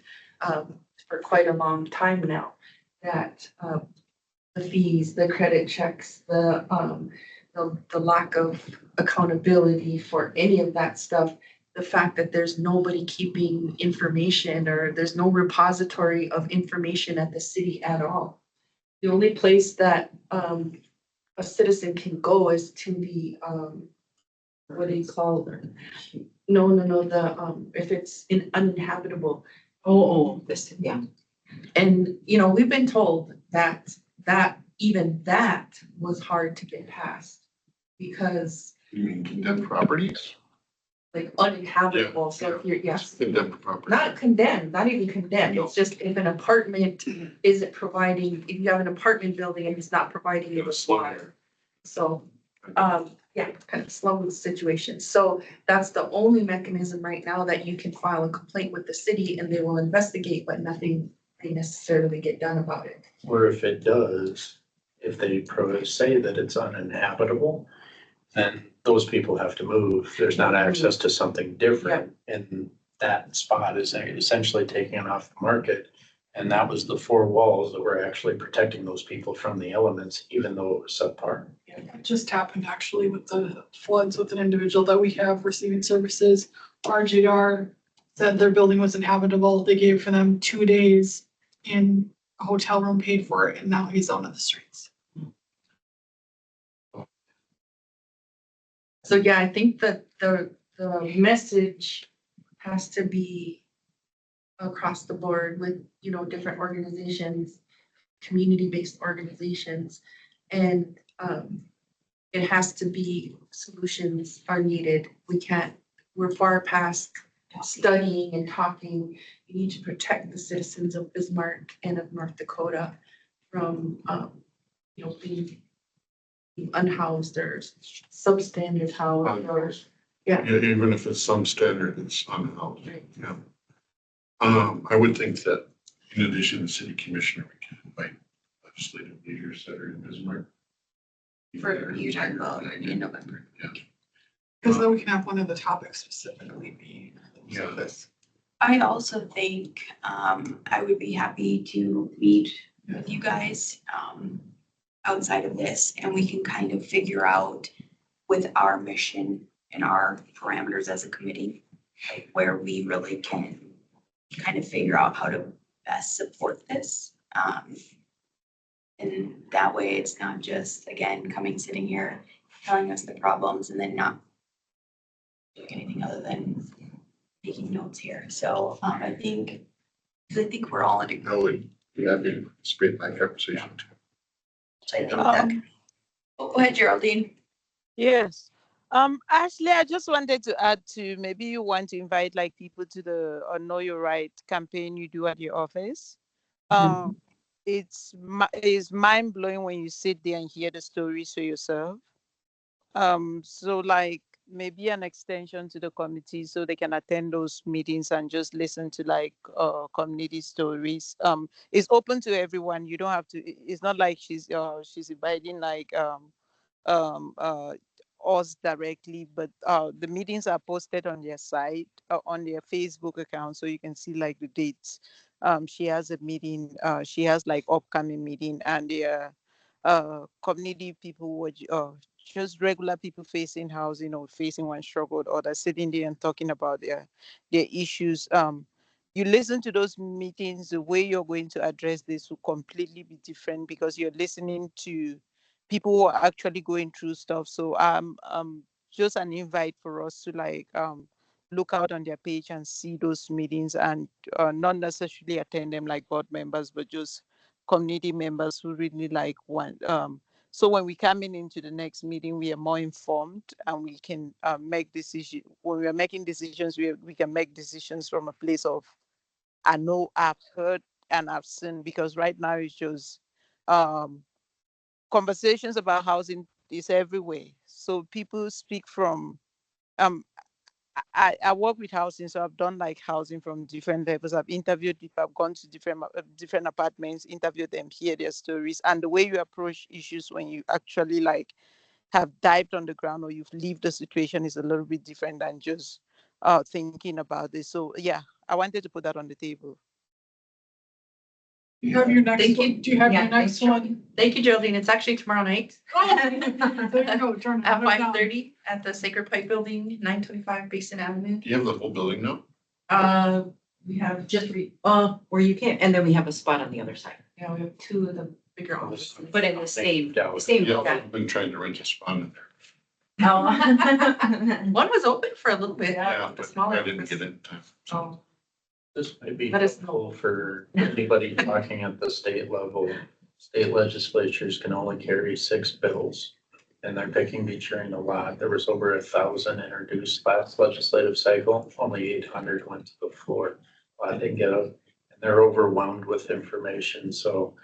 for quite a long time now. That the fees, the credit checks, the lack of accountability for any of that stuff. The fact that there's nobody keeping information or there's no repository of information at the city at all. The only place that a citizen can go is to the what do you call it? No, if it's uninhabitable. This, yeah. And, you know, we've been told that even that was hard to get past because You mean condemned properties? like uninhabitable, so if you're, yes. Condemned properties. Not condemned, not even condemned, it's just if an apartment isn't providing, if you have an apartment building and it's not providing you with water. So, yeah, kind of slum situation, so that's the only mechanism right now that you can file a complaint with the city and they will investigate, but nothing may necessarily get done about it. Or if it does, if they say that it's uninhabitable, then those people have to move. There's not access to something different. And that spot is essentially taking it off the market. And that was the four walls that were actually protecting those people from the elements, even though it was subpar. Yeah, that just happened actually with the floods with an individual that we have receiving services. RJR said their building was inhabitable. They gave for them 2 days in a hotel room paid for it, and now he's out on the streets. So yeah, I think that the message has to be across the board with, you know, different organizations, community-based organizations. And it has to be, solutions are needed. We're far past studying and talking. You need to protect the citizens of Bismarck and of North Dakota from, you know, being unhoused or substandard housed or, Yeah, even if it's some standard, it's unhoused, yeah. I would think that in addition to city commissioner, we can invite legislative leaders that are in Bismarck. For you talking about in November. Yeah. Because then we can have one of the topics specifically be. Yeah. This. I also think I would be happy to meet with you guys outside of this, and we can kind of figure out with our mission and our parameters as a committee, like where we really can kind of figure out how to best support this. And that way it's not just, again, sitting here, telling us the problems and then not doing anything other than taking notes here. So I think we're all in agreement. I would be happy to participate in that conversation too. I think that. Oh, go ahead, Geraldine. Yes. Ashley, I just wanted to add to, maybe you want to invite like people to the Know Your Right campaign you do at your office. It's mind blowing when you sit there and hear the stories for yourself. So like maybe an extension to the committee so they can attend those meetings and just listen to like community stories. It's open to everyone. You don't have to. It's not like she's inviting like um, uh, us directly, but the meetings are posted on their site, on their Facebook account, so you can see like the dates. She has a meeting, she has like upcoming meeting, and the community people were just regular people facing housing or facing one struggle or other, sitting there and talking about their issues. You listen to those meetings, the way you're going to address this will completely be different because you're listening to people who are actually going through stuff. So just an invite for us to like look out on their page and see those meetings and not necessarily attend them like board members, but just community members who really like want so when we come into the next meeting, we are more informed and we can make decisions. When we are making decisions, we can make decisions from a place of, I know, I've heard and I've seen, because right now it's just um, conversations about housing is everywhere. So people speak from, um, I work with housing, so I've done like housing from different levels. I've interviewed people, I've gone to different apartments, interviewed them, hear their stories, and the way you approach issues when you actually like have dived on the ground or you've lived the situation is a little bit different than just thinking about this. So yeah, I wanted to put that on the table. Do you have your next Thank one? you. Do you have Yeah, your next one? Thank you, Geraldine. It's actually tomorrow night. There you go, turn it At down. 5:30 at the Sacred Pipe Building, 925 Basin Avenue. Do you have the whole building now? We have Just where you can, and then we have a spot on the other side, yeah, we have two of the bigger offices. but in the same, Dallas. same. Yeah, building. I've been trying to rent a spot in there. One was open for a little bit. Yeah, the but smaller I didn't office. get it in time. So Oh, This might be Let us know. helpful for anybody talking at the state level. State legislatures can only carry 6 bills, and they're picking featuring a lot. There was over 1,000 introduced last legislative cycle, only 800 went to the floor. A lot didn't get out, and they're overwhelmed with information. So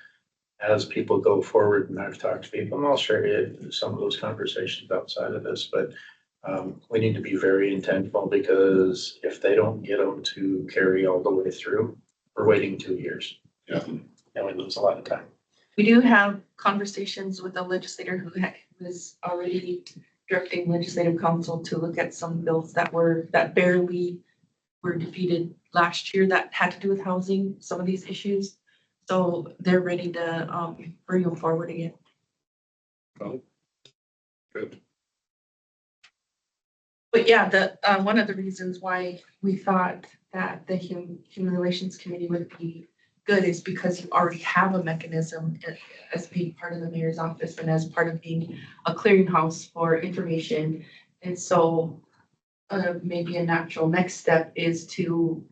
as people go forward, and I've talked to people, and I'll share some of those conversations outside of this, but we need to be very intentional, because if they don't get them to carry all the way through, we're waiting 2 years. Yeah. And we lose a lot of time. We do have conversations with a legislator who was already directing legislative council to look at some bills that barely were defeated last year that had to do with housing, some of these issues. So they're ready to bring them forward again. Well, good. But yeah, one of the reasons why we thought that the Human Relations Committee would be good is because you already have a mechanism as being part of the mayor's office and as part of being a clearinghouse for information. And so maybe a natural next step is to,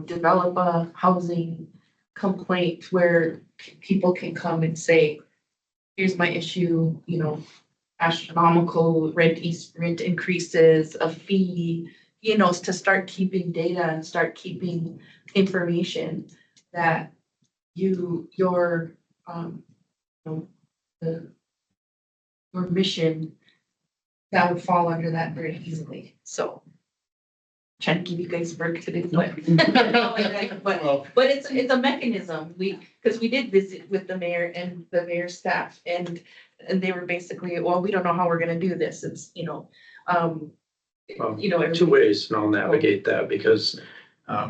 develop a housing complaint where people can come and say, here's my issue, astronomical rent increases, a fee, to start keeping data and start keeping information that your mission that would fall under that very easily. So trying to give you guys work to do, but it's a mechanism. Because we did visit with the mayor and the mayor's staff, and they were basically, well, we don't know how we're gonna do this. It's, Two ways, and I'll navigate that, because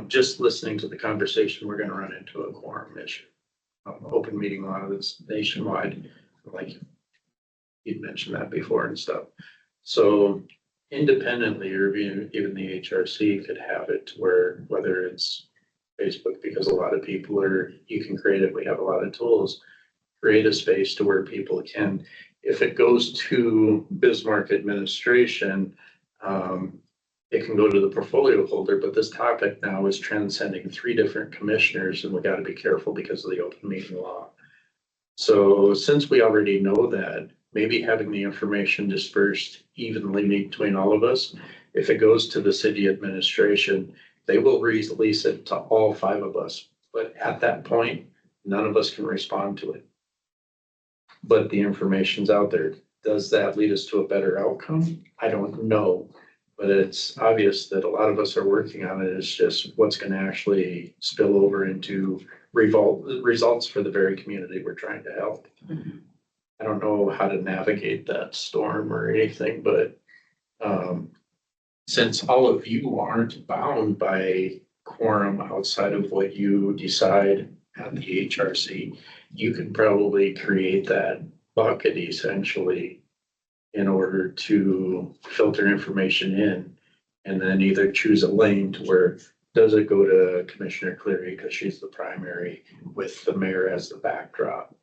just listening to the conversation, we're gonna run into a quorum issue. Open meeting law is nationwide, like you'd mentioned that before and stuff. So independently, or even the HRC could have it where, whether it's Facebook, because a lot of people you can create it, we have a lot of tools, create a space to where people can, if it goes to Bismarck administration, it can go to the portfolio holder, but this topic now is transcending 3 different commissioners, and we got to be careful because of the open meeting law. So since we already know that, maybe having the information dispersed evenly between all of us, if it goes to the city administration, they will release it to all 5 of us. But at that point, none of us can respond to it. But the information's out there. does that lead us to a better outcome? I don't know. But it's obvious that a lot of us are working on it. It's just what's gonna actually spill over into results for the very community we're trying to help. I don't know how to navigate that storm or anything, but since all of you aren't bound by quorum outside of what you decide at the HRC, you can probably create that bucket essentially in order to filter information in and then either choose a lane to where does it go to Commissioner Cleary because she's the primary with the mayor as the backdrop?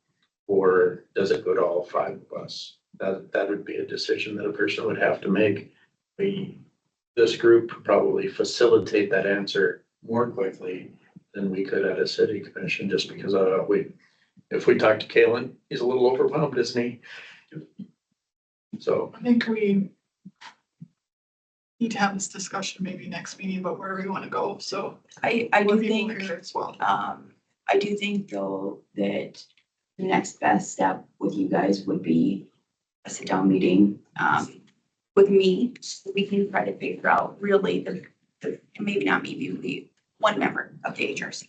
Or does it go to all five of us? That would be a decision that a person would have to make. This group could probably facilitate that answer more quickly than we could at a city commission, just because if we talk to Kalen, he's a little overwhelmed, isn't he? So I think we need to have this discussion maybe next meeting about where we want to go, so. I more do people think, here as well. I do think though that the next best step with you guys would be a sit down meeting, with me. We can try to figure out really maybe not me, the one member of the HRC.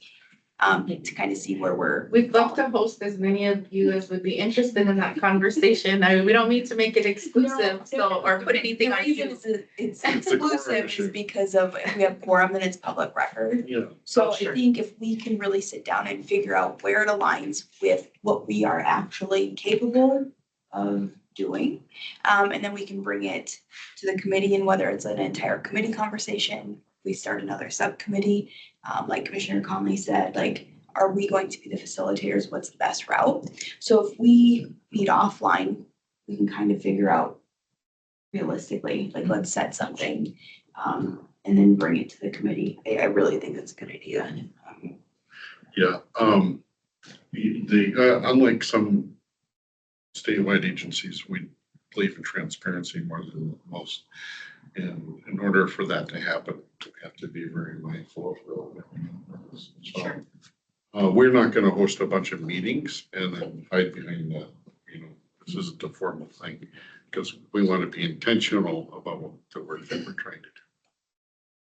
To kind of see where we're. We'd love to host as many of you as would be interested in that conversation. I mean, we don't mean to make it exclusive, so, or put anything on you. It's a quorum exclusive issue. is because of, if we have quorum, then it's public record. Yeah. So Oh, I sure. think if we can really sit down and figure out where it aligns with what we are actually capable of doing. And then we can bring it to the committee, and whether it's an entire committee conversation, we start another subcommittee. Like Commissioner Conley said, like, are we going to be the facilitators? What's the best route? So if we meet offline, we can kind of figure out realistically, like, let's set something, and then bring it to the committee. I really think that's a good idea. Yeah, unlike some statewide agencies, we believe in transparency more than most. And in order for that to happen, we have to be very mindful of real. So, we're not gonna host a bunch of meetings and then hide behind that, this isn't a formal thing, because we want to be intentional about the work that we're trying to do.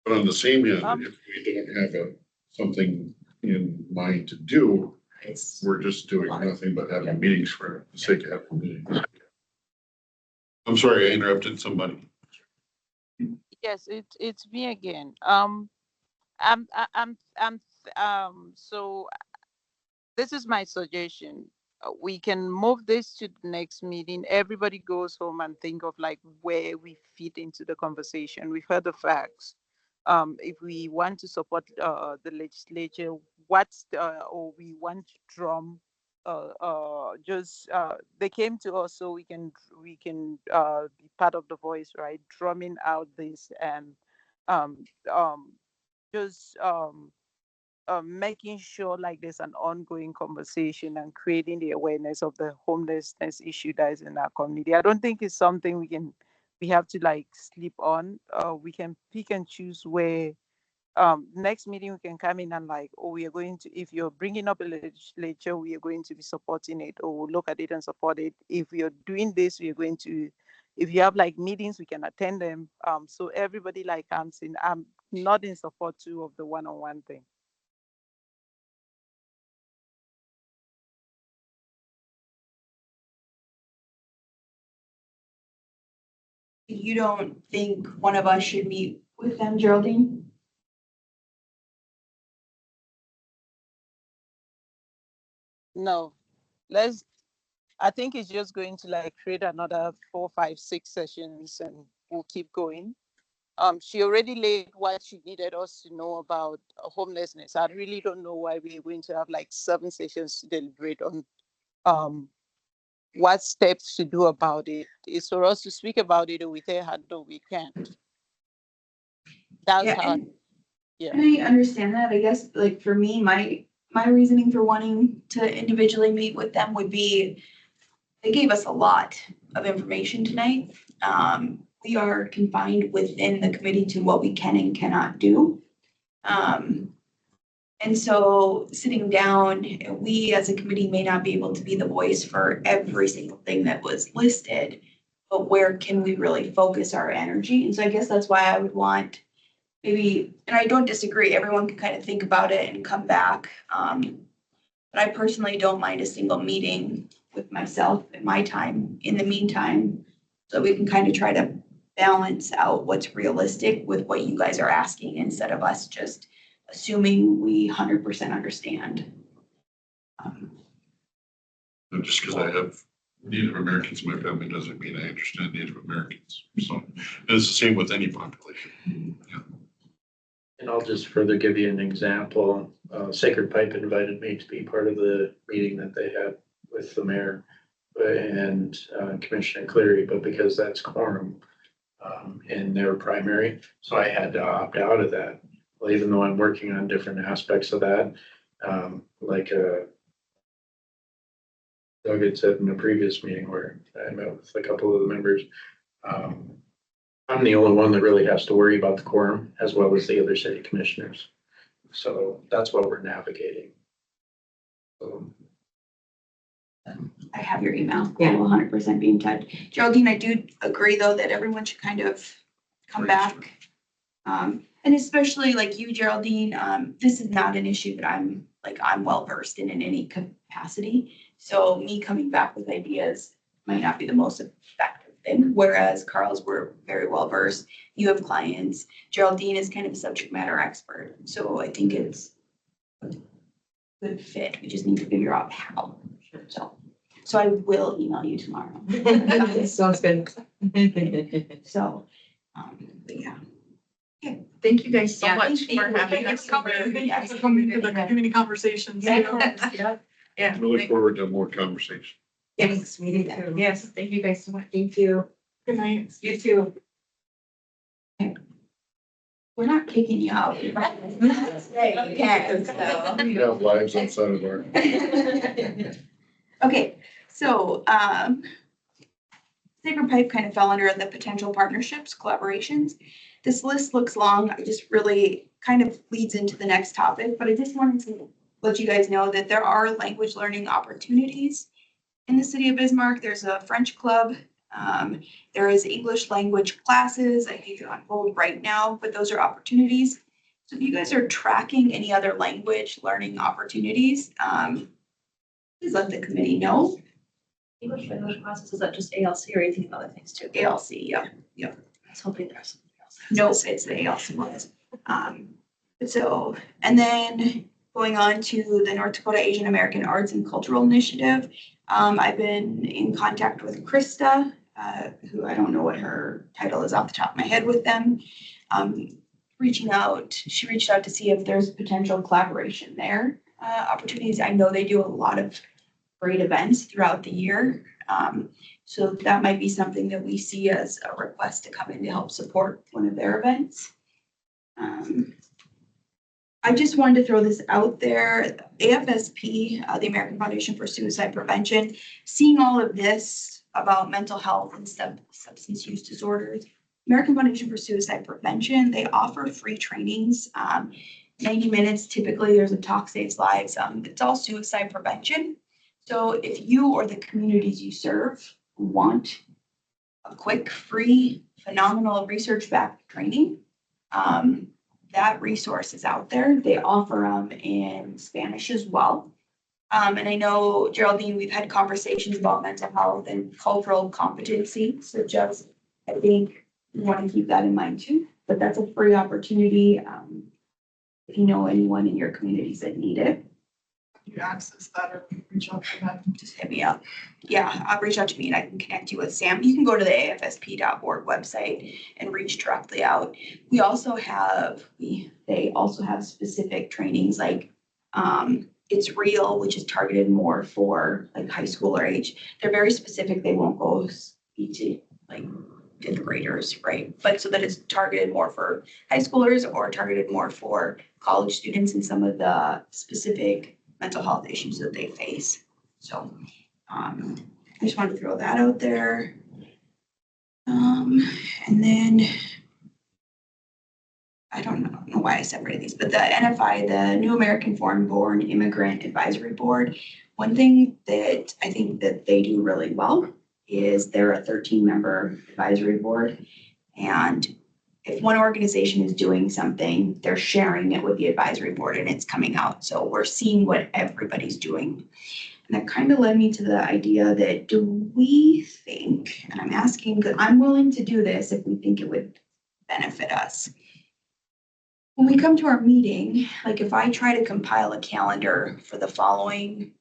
But on the same hand, if we don't have something in mind to do, we're just doing nothing but having meetings for the sake of having meetings. I'm sorry, I interrupted somebody. Yes, it's me again. So this is my suggestion. We can move this to the next meeting. Everybody goes home and think of like where we fit into the conversation. We've heard the facts. If we want to support the legislature, or we want to drum, they came to us so we can be part of the voice, right? Drumming out this and making sure like there's an ongoing conversation and creating the awareness of the homelessness issue that is in our community. I don't think it's something we have to like sleep on. We can pick and choose where next meeting we can come in and like, oh, we are going to, if you're bringing up a legislature, we are going to be supporting it, or we'll look at it and support it. If we are doing this, we are going to, if you have like meetings, we can attend them. So everybody like comes in. I'm not in support too of the one-on-one thing. You don't think one of us should meet with them, Geraldine? No, I think it's just going to like create another 4, 5, 6 sessions and we'll keep going. She already laid what she needed us to know about homelessness. I really don't know why we're going to have like 7 sessions to deliberate on what steps to do about it. It's for us to speak about it, or we tell her no, we can't. That's how. Yeah. And I understand that. I guess like for me, my reasoning for wanting to individually meet with them would be, they gave us a lot of information tonight. We are confined within the committee to what we can and cannot do. And so sitting down, we as a committee may not be able to be the voice for every single thing that was listed. but where can we really focus our energy? And so I guess that's why I would want maybe, and I don't disagree, everyone can kind of think about it and come back. But I personally don't mind a single meeting with myself and my time in the meantime, so we can kind of try to balance out what's realistic with what you guys are asking instead of us just assuming we 100% understand. And just because I have Native Americans in my family doesn't mean I understand Native Americans. So, and it's the same with any population. Yeah. And I'll just further give you an example. Sacred Pipe invited me to be part of the meeting that they had with the mayor and Commissioner Cleary, but because that's quorum in their primary, so I had to opt out of that. Well, even though I'm working on different aspects of that, like Doug had said in a previous meeting where I met with a couple of the members, I'm the only one that really has to worry about the quorum as well as the other city commissioners. So that's what we're navigating. So, I have your email. Yeah. I will 100% be in touch. Geraldine, I do agree though that everyone should kind of come back. And especially like you, Geraldine, this is not an issue that I'm well versed in any capacity. So me coming back with ideas might not be the most effective thing. Whereas Carl's, we're very well versed. You have clients. Geraldine is kind of a subject matter expert. So I think it's a good fit. We just need to figure out how. So I will email you tomorrow. Sounds good. So, but yeah. Thank you guys so Yeah, much thank you. for having us. Thank you Yes. for coming to the community conversations. Yeah. I look forward to more conversation. Thanks, meeting too. Yes, thank you guys so much. Thank you. Good night. You too. We're not kicking you out. You can, so. We have lives outside of our. Okay, so, Sacred Pipe kind of fell under the potential partnerships, collaborations. This list looks long. I just really kind of leads into the next topic, but I just wanted to let you guys know that there are language learning opportunities in the city of Bismarck. There's a French club. There is English language classes. I think they're on hold right now, but those are opportunities. So if you guys are tracking any other language learning opportunities, please let the committee know. English language classes, is that just ALC or anything other things too? ALC, yeah. I was hoping there's something else. No, it's the ALC ones. So, and then going on to the North Dakota Asian American Arts and Cultural Initiative. I've been in contact with Krista, who I don't know what her title is off the top of my head with them. She reached out to see if there's potential collaboration there. Opportunities, I know they do a lot of great events throughout the year. So that might be something that we see as a request to come in to help support one of their events. I just wanted to throw this out there. AFSP, the American Foundation for Suicide Prevention, seeing all of this about mental health and substance use disorders, American Foundation for Suicide Prevention, they offer free trainings, 90 minutes. Typically, there's a talk saves lives. It's all suicide prevention. So if you or the communities you serve want a quick, free, phenomenal research-backed training, that resource is out there. They offer them in Spanish as well. And I know, Geraldine, we've had conversations about mental health and cultural competency. So just, I think we want to keep that in mind too. But that's a free opportunity. If you know anyone in your communities that need it, You access that or reach out to them. just hit me up. Yeah, reach out to me and I can connect you with Sam. You can go to the afsp.org website and reach directly out. They also have specific trainings like It's Real, which is targeted more for like high schooler age. They're very specific. They won't go speak to like fifth graders, right? But so that it's targeted more for high schoolers or targeted more for college students and some of the specific mental health issues that they face. So I just wanted to throw that out there. And then I don't know why I separated these, but the NFI, the New American Foreign Born Immigrant Advisory Board, one thing that I think that they do really well is they're a 13-member advisory board. And if one organization is doing something, they're sharing it with the advisory board and it's coming out. So we're seeing what everybody's doing. And that kind of led me to the idea that do we think, and I'm asking, because I'm willing to do this if we think it would benefit us. When we come to our meeting, like if I try to compile a calendar for the following,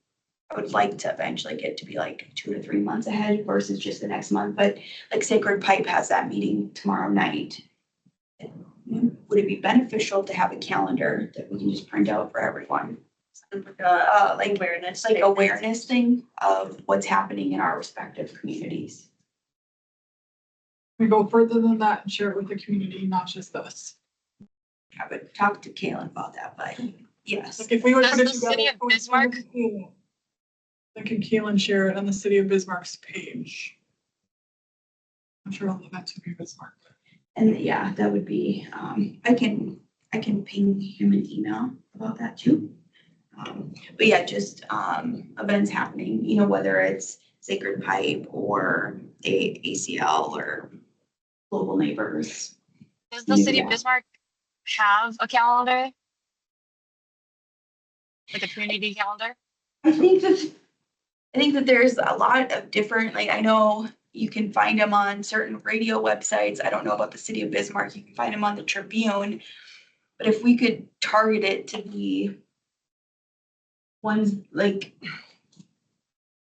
I would like to eventually get to be like 2 to 3 months ahead versus just the next month. But like Sacred Pipe has that meeting tomorrow night. Would it be beneficial to have a calendar that we can just print out for everyone? Like awareness. Like awareness thing of what's happening in our respective communities. We go further than that and share it with the community, not just us. I would talk to Kaylin about that, but yes. Like if we would Does put it the city together. of Bismarck- Then can Keelan share it on the City of Bismarck's page? I'm sure on the event to be Bismarck. And yeah, that would be, I can ping him an email about that too. But yeah, just, events happening, you know, whether it's Sacred Pipe or ACL or Global Neighbors. Does the city of Yeah. Bismarck have a calendar? Like a community calendar? I think that there's a lot of different, like, I know you can find them on certain radio websites. I don't know about the City of Bismarck. You can find them on the Tribune. But if we could target it to be ones like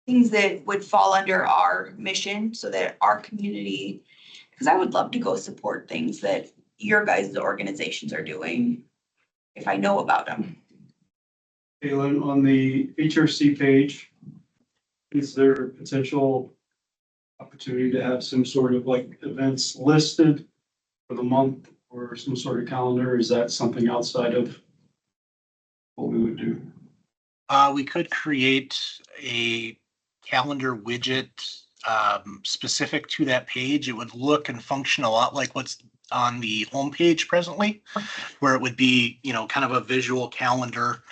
things that would fall under our mission so that our community, because I would love to go support things that your guys' organizations are doing if I know about them. Kaylin, on the HRC page, is there potential opportunity to have some sort of like events listed for the month or some sort of calendar? Is that something outside of what we would do? We could create a calendar widget specific to that page. It would look and function a lot like what's on the homepage presently, where it would be, you know, kind of a visual calendar.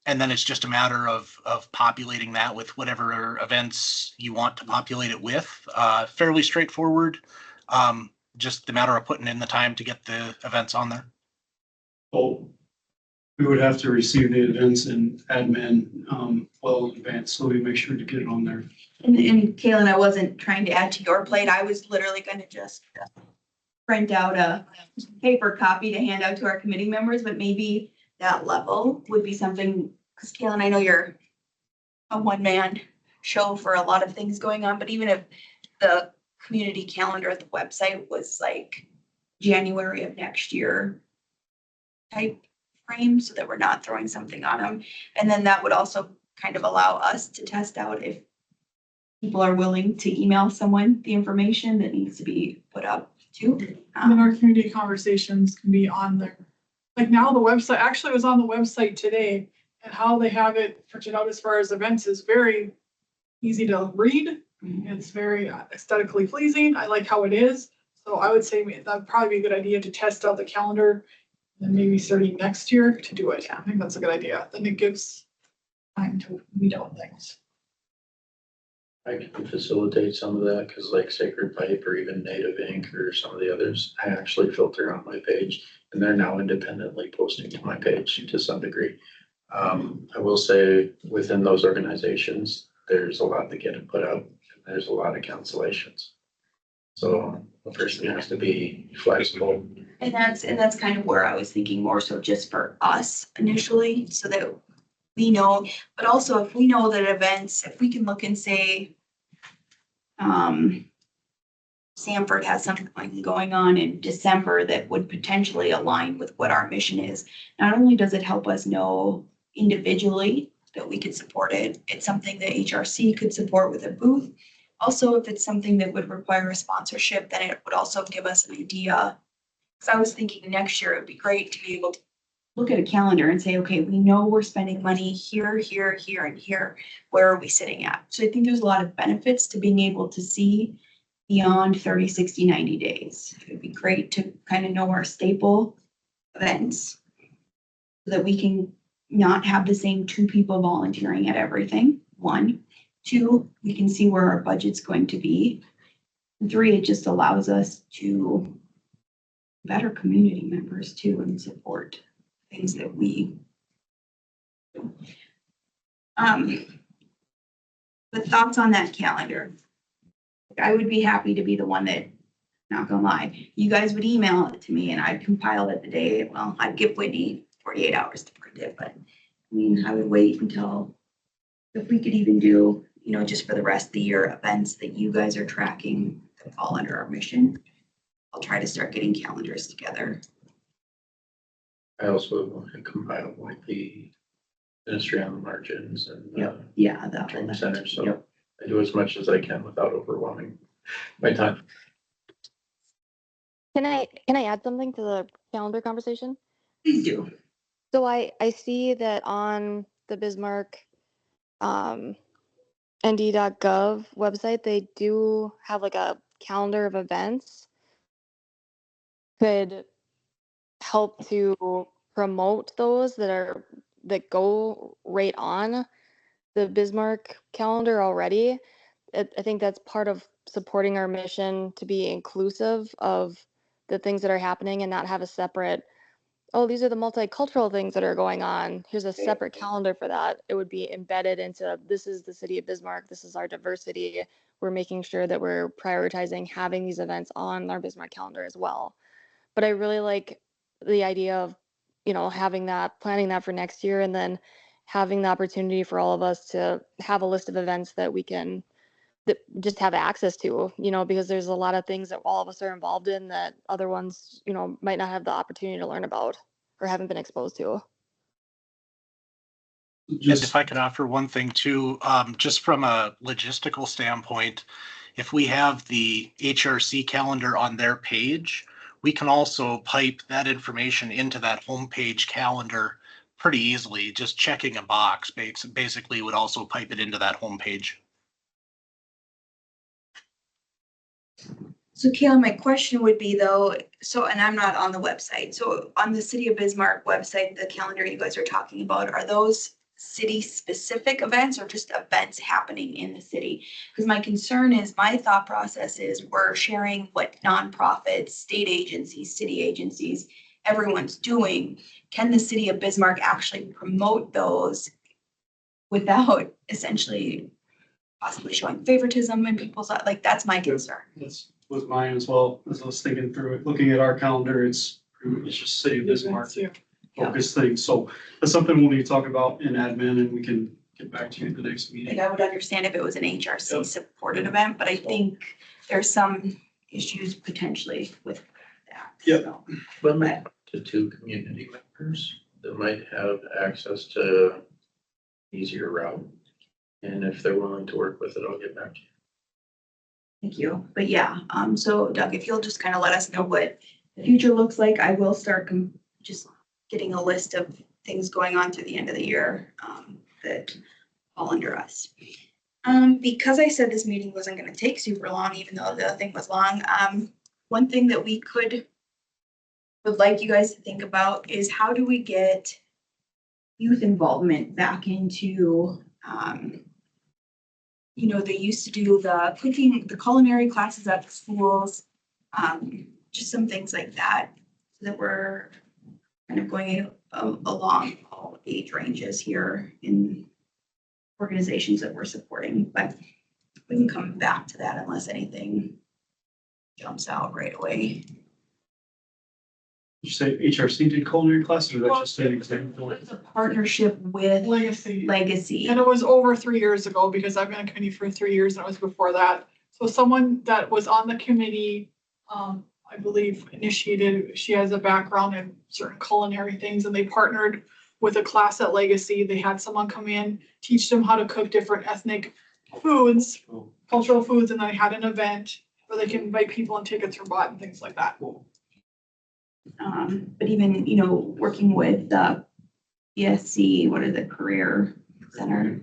And then it's just a matter of populating that with whatever events you want to populate it with. Fairly straightforward. Just the matter of putting in the time to get the events on there. Well, we would have to receive the events in admin well in advance, so we make sure to get it on there. And Kaylin, I wasn't trying to add to your plate. I was literally gonna just print out a paper copy to hand out to our committee members, but maybe that level would be something, because Kaylin, I know you're a one-man show for a lot of things going on, but even if the community calendar at the website was like January of next year type frame, so that we're not throwing something on them. And then that would also kind of allow us to test out if people are willing to email someone the information that needs to be put up too. And then our community conversations can be on there. Like now the website, actually it was on the website today, and how they have it printed out as far as events is very easy to read. It's very aesthetically pleasing. I like how it is. So I would say that'd probably be a good idea to test out the calendar and maybe starting next year to do it. I think that's a good idea. Then it gives time to meet out things. I can facilitate some of that because like Sacred Pipe or even Native Ink or some of the others, I actually filter on my page and they're now independently posting to my page to some degree. I will say within those organizations, there's a lot that get put out and there's a lot of cancellations. So the person has to be flexible. And that's kind of where I was thinking more so just for us initially, so that we know, but also if we know that events, if we can look and say, Sanford has something going on in December that would potentially align with what our mission is. Not only does it help us know individually that we could support it, it's something that HRC could support with a booth. Also, if it's something that would require a sponsorship, then it would also give us an idea. Because I was thinking next year, it'd be great to be able to look at a calendar and say, okay, we know we're spending money here, here, here, and here. Where are we sitting at? So I think there's a lot of benefits to being able to see beyond 30, 60, 90 days. It would be great to kind of know our staple events so that we can not have the same 2 people volunteering at everything, 1. 2, we can see where our budget's going to be. And 3, it just allows us to better community members too and support things that we do. But thoughts on that calendar? I would be happy to be the one that, not gonna lie, you guys would email it to me and I'd compile it the day. Well, I'd give Whitney 48 hours to print it, but I mean, I would wait until, if we could even do, you know, just for the rest of the year, events that you guys are tracking that fall under our mission. I'll try to start getting calendars together. I also compiled like the ministry on the margins and Yeah, that training one. center, so Yep. I do as much as I can without overwhelming my time. Can I add something to the calendar conversation? Please do. So I see that on the Bismarck nd.gov website, they do have like a calendar of events. Could help to promote those that go right on the Bismarck calendar already. I think that's part of supporting our mission to be inclusive of the things that are happening and not have a separate, oh, these are the multicultural things that are going on. Here's a separate calendar for that. It would be embedded into, this is the city of Bismarck. This is our diversity. We're making sure that we're prioritizing having these events on our Bismarck calendar as well. But I really like the idea of, you know, having that, planning that for next year, and then having the opportunity for all of us to have a list of events that we can just have access to, you know, because there's a lot of things that all of us are involved in that other ones, you know, might not have the opportunity to learn about or haven't been exposed to. And Just, if I could offer one thing too, just from a logistical standpoint, if we have the HRC calendar on their page, we can also pipe that information into that homepage calendar pretty easily. Just checking a box basically would also pipe it into that homepage. So Kayla, my question would be though, so, and I'm not on the website, so on the City of Bismarck website, the calendar you guys are talking about, are those city-specific events or just events happening in the city? Because my concern is, my thought process is we're sharing what nonprofits, state agencies, city agencies, everyone's doing. Can the City of Bismarck actually promote those without essentially possibly showing favoritism in people's, like, that's my concern. that's was mine as well, as I was thinking through it, looking at our calendar, it's just City of Bismarck Yeah. focused thing. So that's something we'll need to talk about in admin and we can get back to you at the next Like, meeting. I would understand if it was an HRC Yep. supported event, but I think there's some issues potentially with that. Yep. so. Limit to 2 community members that might have access to easier route. And if they're willing to work with it, I'll get back to you. Thank you. But yeah, so Doug, if you'll just kind of let us know what the future looks like, I will start just getting a list of things going on through the end of the year, that fall under us. Because I said this meeting wasn't gonna take super long, even though the thing was long, one thing that we would like you guys to think about is how do we get youth involvement back into, you know, they used to do the cooking, the culinary classes at the schools, just some things like that, so that we're kind of going along all age ranges here in organizations that we're supporting, but we can come back to that unless anything jumps out right away. You say HRC did culinary classes or that's just an example? It's a partnership with Legacy. Legacy. And it was over 3 years ago because I've been a committee for 3 years and it was before that. So someone that was on the committee, I believe initiated, she has a background in certain culinary things and they partnered with a class at Legacy. They had someone come in, teach them how to cook different ethnic foods, cultural foods, and then they had an event where they can invite people and tickets were bought and things like that. But even, you know, working with ESC, what is it, Career Center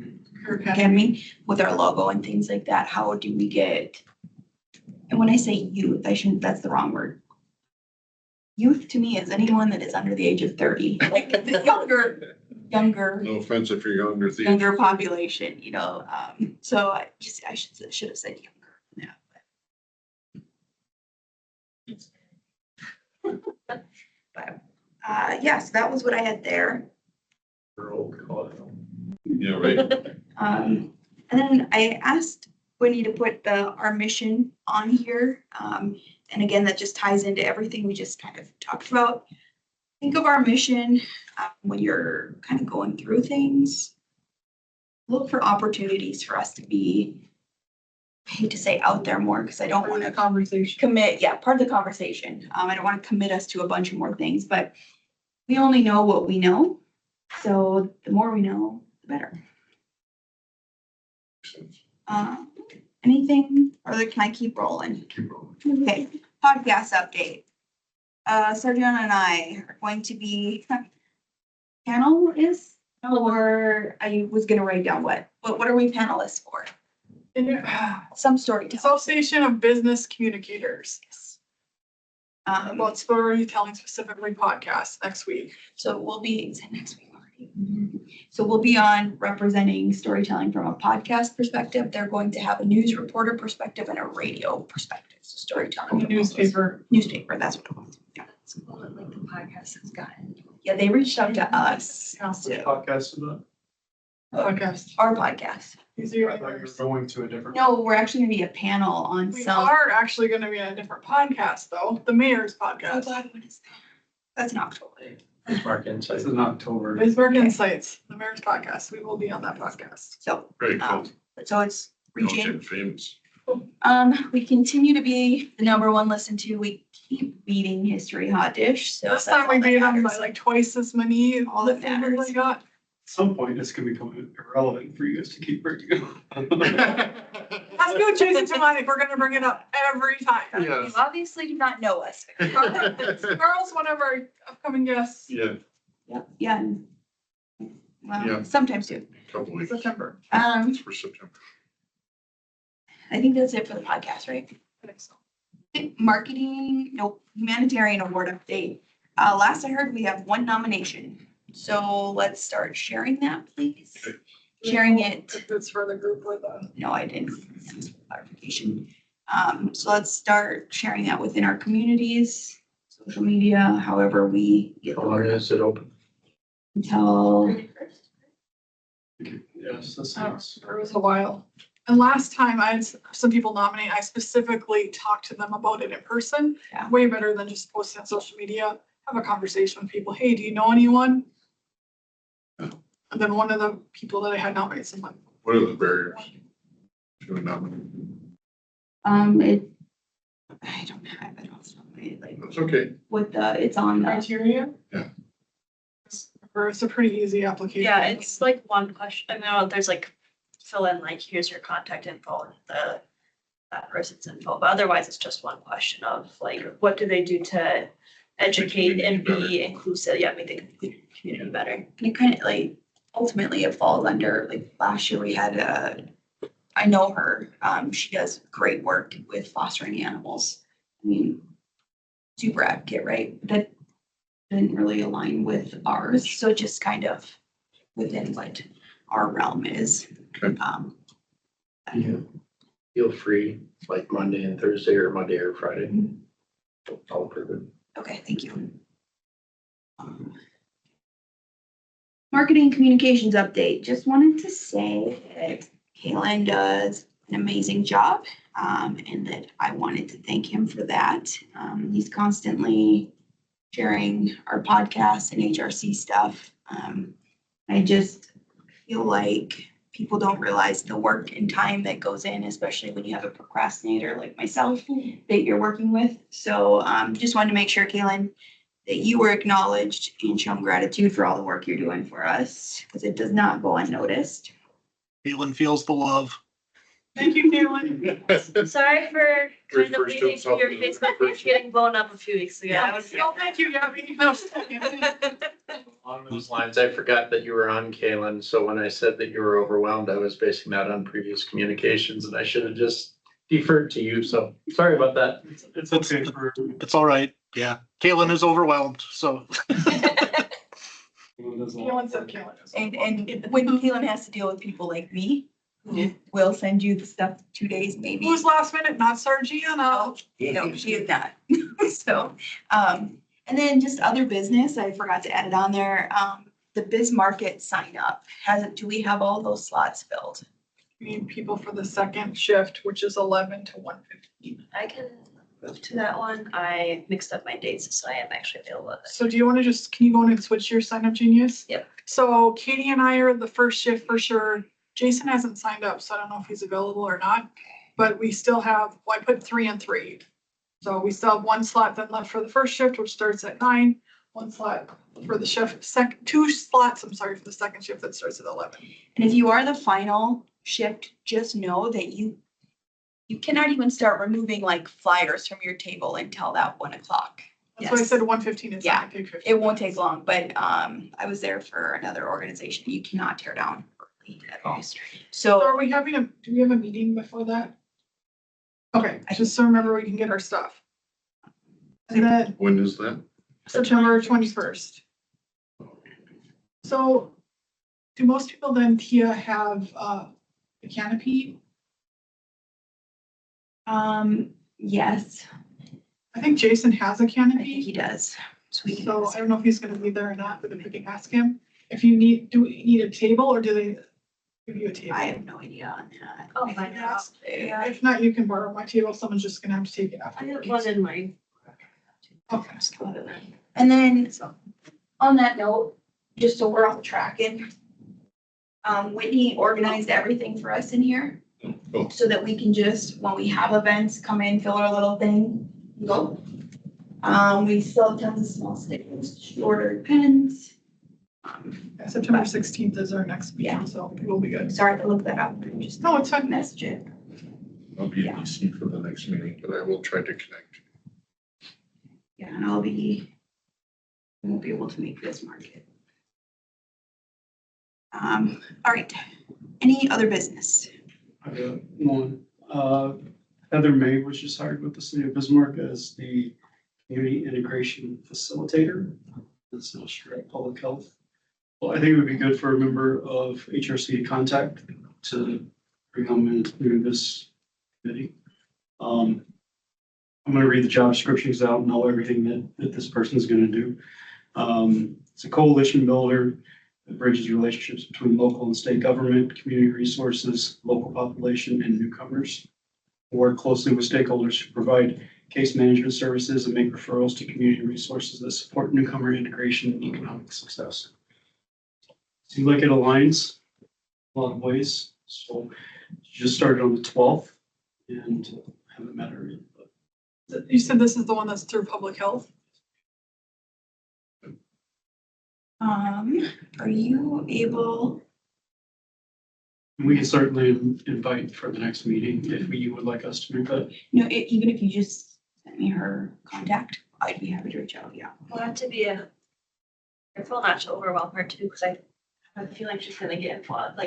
Academy, with our logo and things like that, how do we get, and when I say youth, that's the wrong word. Youth to me is anyone that is under the age of 30, like the younger younger, No offense if you're younger. younger population, so I should have said younger. Yeah. But, yes, that was what I had there. We're old, call it. Yeah, right. And then I asked Winnie to put our mission on here. And again, that just ties into everything we just kind of talked about. Think of our mission when you're kind of going through things. Look for opportunities for us to be, I hate to say out there more because I don't want the to conversation. commit, part of the conversation. I don't want to commit us to a bunch of more things, but we only know what we know. So the more we know, the better. Anything, or can I keep rolling? Keep rolling. Okay, podcast update. Sardiana and I are going to be panelists, or I was gonna write down what are we panelists for? Some storytelling. Association of Business Communicators. About storytelling specifically podcasts next week. So we'll be, is it next week already? So we'll be on representing storytelling from a podcast perspective. They're going to have a news reporter perspective and a radio perspective. So storytelling. The newspaper. Newspaper, that's what it was. Yeah. Like the podcast has gotten. Yeah, they reached out to us. Yeah. So, Podcast about. Podcast. our podcast. These are I thought you were yours. going to a different. No, we're actually gonna be a panel on We some. are actually gonna be on a different podcast though, the mayor's Oh podcast. God, what is that? That's in October. Benchmark Insights. This is in October. Bismarck Insights, the mayor's podcast. We will be on that podcast. So, Very cool. so it's Don't reaching. get famous. We continue to be the #1 listened to. We keep beating History Hot Dish. So This that's time we all that beat them by matters. like twice as many. All that matters. I got. At some point, it's gonna become irrelevant for you guys to keep bringing up. Let's go Jason Tamani. We're gonna bring it up every time. You obviously do not know us. Girls, one of our upcoming guests, Yeah, Yep, yeah. and- Yeah. Well, sometimes too. couple weeks. September. It's for September. I think that's it for the podcast, right? I think so. Humanitarian award update. Last I heard, we have 1 nomination. So let's start sharing that, please. Okay. Sharing it. If it's for the group or the. No, I didn't. Thanks for clarification. So let's start sharing that within our communities, social media, however we get How the long word is it open? until, Yes, that's Oh, nice. it was a while. And last time I had some people nominate, I specifically talked to them about it in person. Yeah. Way better than just posting on social media. Have a conversation with people. Hey, do you know anyone? Yeah. And then one of the people that I had nominated, someone, What are the barriers to a nominee? I don't have it off the top of my head, like, That's okay. it's on the, criteria. Yeah. It's a pretty easy application. Yeah, it's like one question. I know there's like fill in like, here's your contact info and that person's info, but otherwise it's just one question of like, what do they do to educate and be inclusive? Yeah, make the community better. and it kind of like, ultimately it falls under, like, last year we had I know her, she does great work with fostering animals. I mean, super advocate, right? That didn't really align with ours, so it just kind of within what our realm is. Okay. Yeah. Feel free, like Monday and Thursday or Monday or Friday. I'll approve it. Okay, thank you. Marketing communications update. Just wanted to say that Kaylin does an amazing job, and that I wanted to thank him for that. He's constantly sharing our podcast and HRC stuff. I just feel like people don't realize the work and time that goes in, especially when you have a procrastinator like myself that you're working with. So just wanted to make sure, Kaylin, that you were acknowledged and shown gratitude for all the work you're doing for us, because it does not go unnoticed. Caitlin feels the love. Thank you, Caitlin. Sorry for Very kind of first waiting for your himself. Facebook page getting blown up a few weeks ago. I was- Oh, thank you, Gabby. No, Along those lines, I forgot that you were on, Kalen, so when I said that you were overwhelmed, I was basing that on previous communications, and I should have just deferred to you, so sorry about that. It's okay for, It's all right. Yeah. Caitlin is overwhelmed, so. Kaylin said Kaylin. is- And when Kaylin has to deal with people like me, who will send you the stuff 2 days maybe. Who's last minute? Not Sargiana. No, she is not. So, and then just other business, I forgot to add it on there. The Biz Market sign up, do we have all those slots filled? We need people for the second shift, which is 11 to 1:15. I can move to that one. I mixed up my dates, so I am actually available. So do you want to can you go in and switch your sign up, Genius? Yep. So Katie and I are the first shift for sure. Jason hasn't signed up, so I don't know if he's available or not. But we still have, well, I put 3 and 3. So we still have 1 slot then left for the first shift, which starts at 9. 1 slot for the shift, 2 slots, I'm sorry, for the second shift that starts at 11. And if you are the final shift, just know that you cannot even start removing like flyers from your table until that 1 o'clock. That's why I Yes. said 1:15 is Yeah, not take 15. It won't take long, but I was there for another organization. You cannot tear down early at all. So So are we do we have a meeting before that? Okay, just so remember we can get our stuff. And then When is that? September 21st. So do most people then, Tia, have a canopy? yes, I think Jason has a I think canopy. he does. So we can So I don't know if he's gonna be there or not, but if we can ask him. If you do we need a table or do they give you a table? I have no idea on that. Oh, I find can out. ask. If not, you can borrow my table. Someone's just gonna have to take it I have afterwards. one in my. Okay. And then on that note, just so we're on track and Whitney organized everything for us in here Oh, so that we can just, when we have events, come in, fill our little thing, and go. We still have tons of small stickers, shorter pens. Yeah, September 16th is our next Yeah. meeting, so we'll be good. Sorry to look that up, but just No, it's fine. message it. I'll be in DC for the next meeting, but I will try to connect. Yeah, and I won't be able to make this market. All right, any other business? I got one. Heather May was just hired with the city of Bismarck as the community integration facilitator. That's not strict public health. Well, I think it would be good for a member of HRC to contact to bring them into this committee. I'm gonna read the job descriptions out and know everything that this person's gonna do. It's a coalition builder that bridges relationships between local and state government, community resources, local population, and newcomers. Work closely with stakeholders to provide case management services and make referrals to community resources that support newcomer integration and economic success. Seems like it aligns a lot of ways. So just started on the 12th and haven't met her yet. But You said this is the one that's through public health? Are you able, we can certainly invite for the next meeting if you would like us to do that. no, even if you just sent me her contact, I'd be happy to reach out, yeah. We'll have to be careful not to overwhelm her too, because I have a feeling she's gonna get involved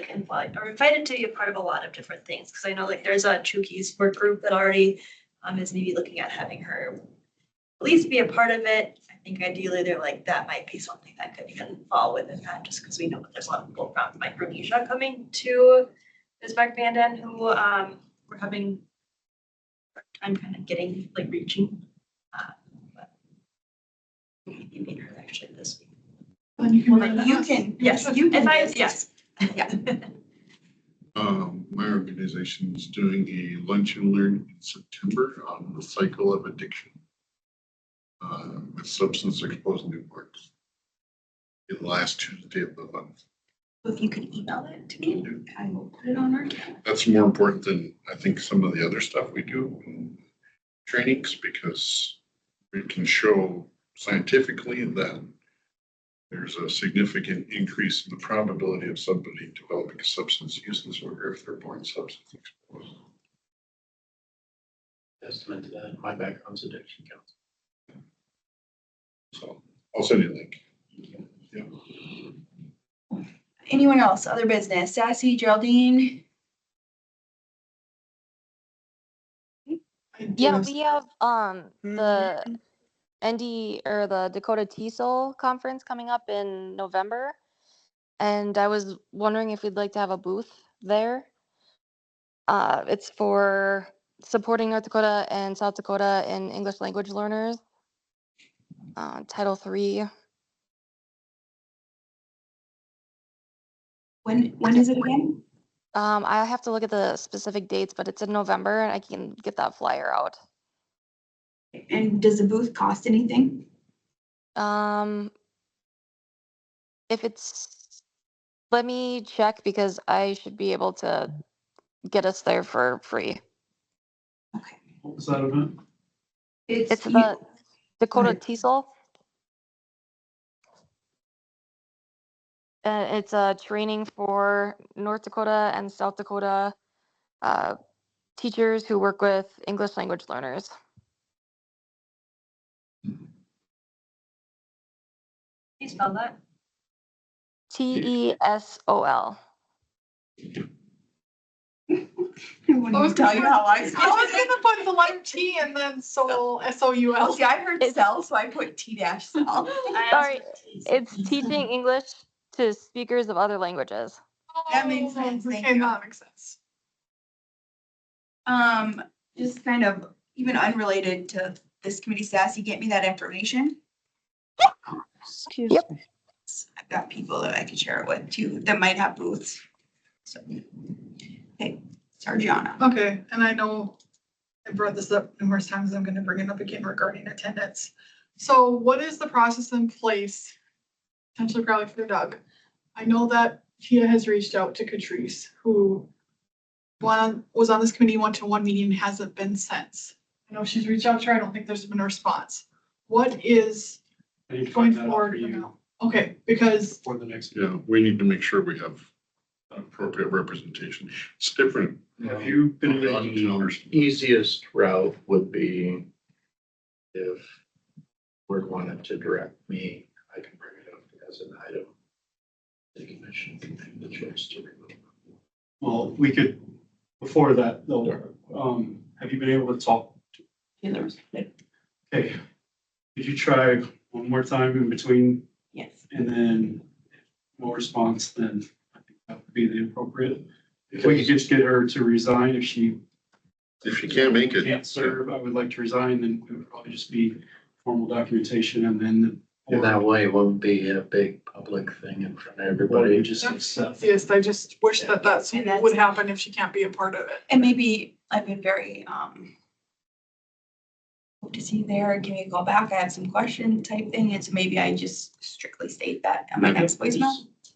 or invited to be a part of a lot of different things. Because I know like there's a Chukis work group that already is maybe looking at having her at least be a part of it. I think ideally they're like, that might be something that could even fall within that, just because we know that there's a lot of people from Micronesia coming to Bismarck Mandan who we're having a hard time kind of getting, like reaching. But we may meet her actually this week. Then you can. Well, then you can, yes, you can. If I, just- yes. Yeah. My organization is doing a lunch and learn in September on the cycle of addiction. With substance exposed newborns. The last Tuesday of the month. If you could email that to me, I will put it on our calendar. That's more important than I think some of the other stuff we do in trainings, because we can show scientifically that there's a significant increase in the probability of somebody developing a substance use disorder if they're born substance exposed. Testament to that, my background's addiction counseling. So I'll send you a link. Yeah. Anyone else, other business? Sassy, Geraldine? Yeah, we have the ND or the Dakota TESOL conference coming up in November. And I was wondering if we'd like to have a booth there. It's for supporting North Dakota and South Dakota in English language learners. Title III. When is it again? I have to look at the specific dates, but it's in November and I can get that flyer out. And does the booth cost anything? If it's, let me check because I should be able to get us there for free. What was that event? It's the Dakota ahead. TESOL. It's a training for North Dakota and South Dakota teachers who work with English language learners. Can you spell that? TESOL. I wouldn't tell you how I I was gonna put the letter T and then soul, SOUL. See, I heard cell, so I put T-cell. Sorry, it's teaching English to speakers of other languages. That makes sense, thank Okay, you. that makes sense. Just kind of even unrelated to this committee status, you get me that information? Excuse Yep. me. I've got people that I can share it with too, that might have booths. So, okay, Sargiana. Okay, and I know I brought this up numerous times. I'm gonna bring it up again regarding attendance. So what is the process in place? Potentially probably for Doug. I know that Tia has reached out to Catrice, who was on this committee 1-to-1 meeting, hasn't been since. I know she's reached out to her. I don't think there's been a response. What is I need to going find that out for forward for you now? Okay, because for the next. Yeah, we need to make sure we have appropriate representation. It's different. Have you been The able Easiest route would be if we're wanting to direct me, I can bring it up as an item. The commission can make the choice to remove. well, we could, before that, though, have you been able to talk? Okay, could you try one more time in between Yes. and then no response, then I think that would be the appropriate. If we could just get her to resign, if she can't make it. can't serve, I would like to resign, then it would probably just be formal documentation and then. And that way it won't be a big public thing in front of Everybody everybody. just accept. easiest, I just wish that that's And that's- would happen if she can't be a part of it. And maybe I've been very, hope to see you there, give me a call back, I have some question type thing, and so maybe I just strictly state that on my next voicemail.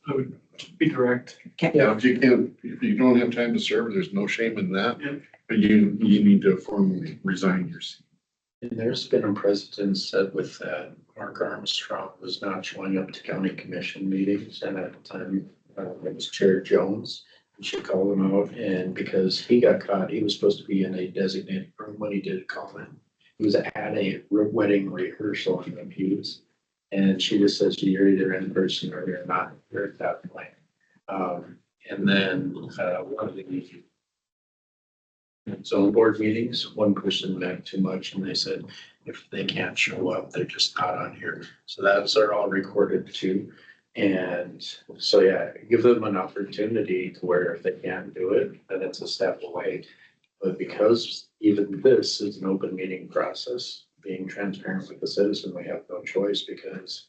I would be direct. Yeah, if you can't, if you don't have time to serve, there's no shame in that. Yeah. But you need to formally resign your seat. And there's been a precedent set with that. Mark Armstrong was not showing up to county commission meetings, and at the time, it was Chair Jones. And she called him out, and because he got caught, he was supposed to be in a designated room when he did call in. He was at a wedding rehearsal in the pews, and she just says, you're either in person or you're not, you're at that point. And then, one of the zone board meetings, one person met too much and they said, if they can't show up, they're just not on here. So those are all recorded too. And so, yeah, give them an opportunity to where if they can't do it, then it's a step away. But because even this is an open meeting process, being transparent with the citizen, we have no choice, because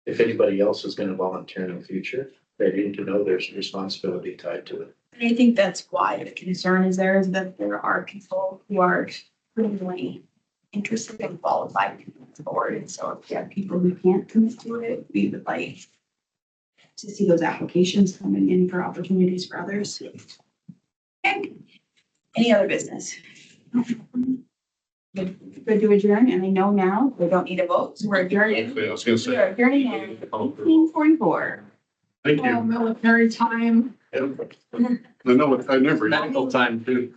if anybody else is gonna volunteer in the future, they need to know there's a responsibility tied to it. And I think that's why the concern is there, is that there are people who are really interested and qualified to come forward, and so if you have people who can't commit to it, we would like to see those applications coming in for opportunities for others. Okay. Any other business? Good to adjourn, and I know now we don't need a vote, so we're adjourning. Hopefully, I was gonna We say. are adjourning at 18:44. Thank Oh, you. military time. I know, I never, Medical time too.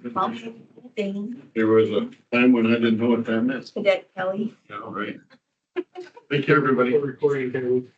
Thing, there was a time when I didn't know what that meant. Cadet Kelly. Yeah, right. Thank you, everybody. Recording.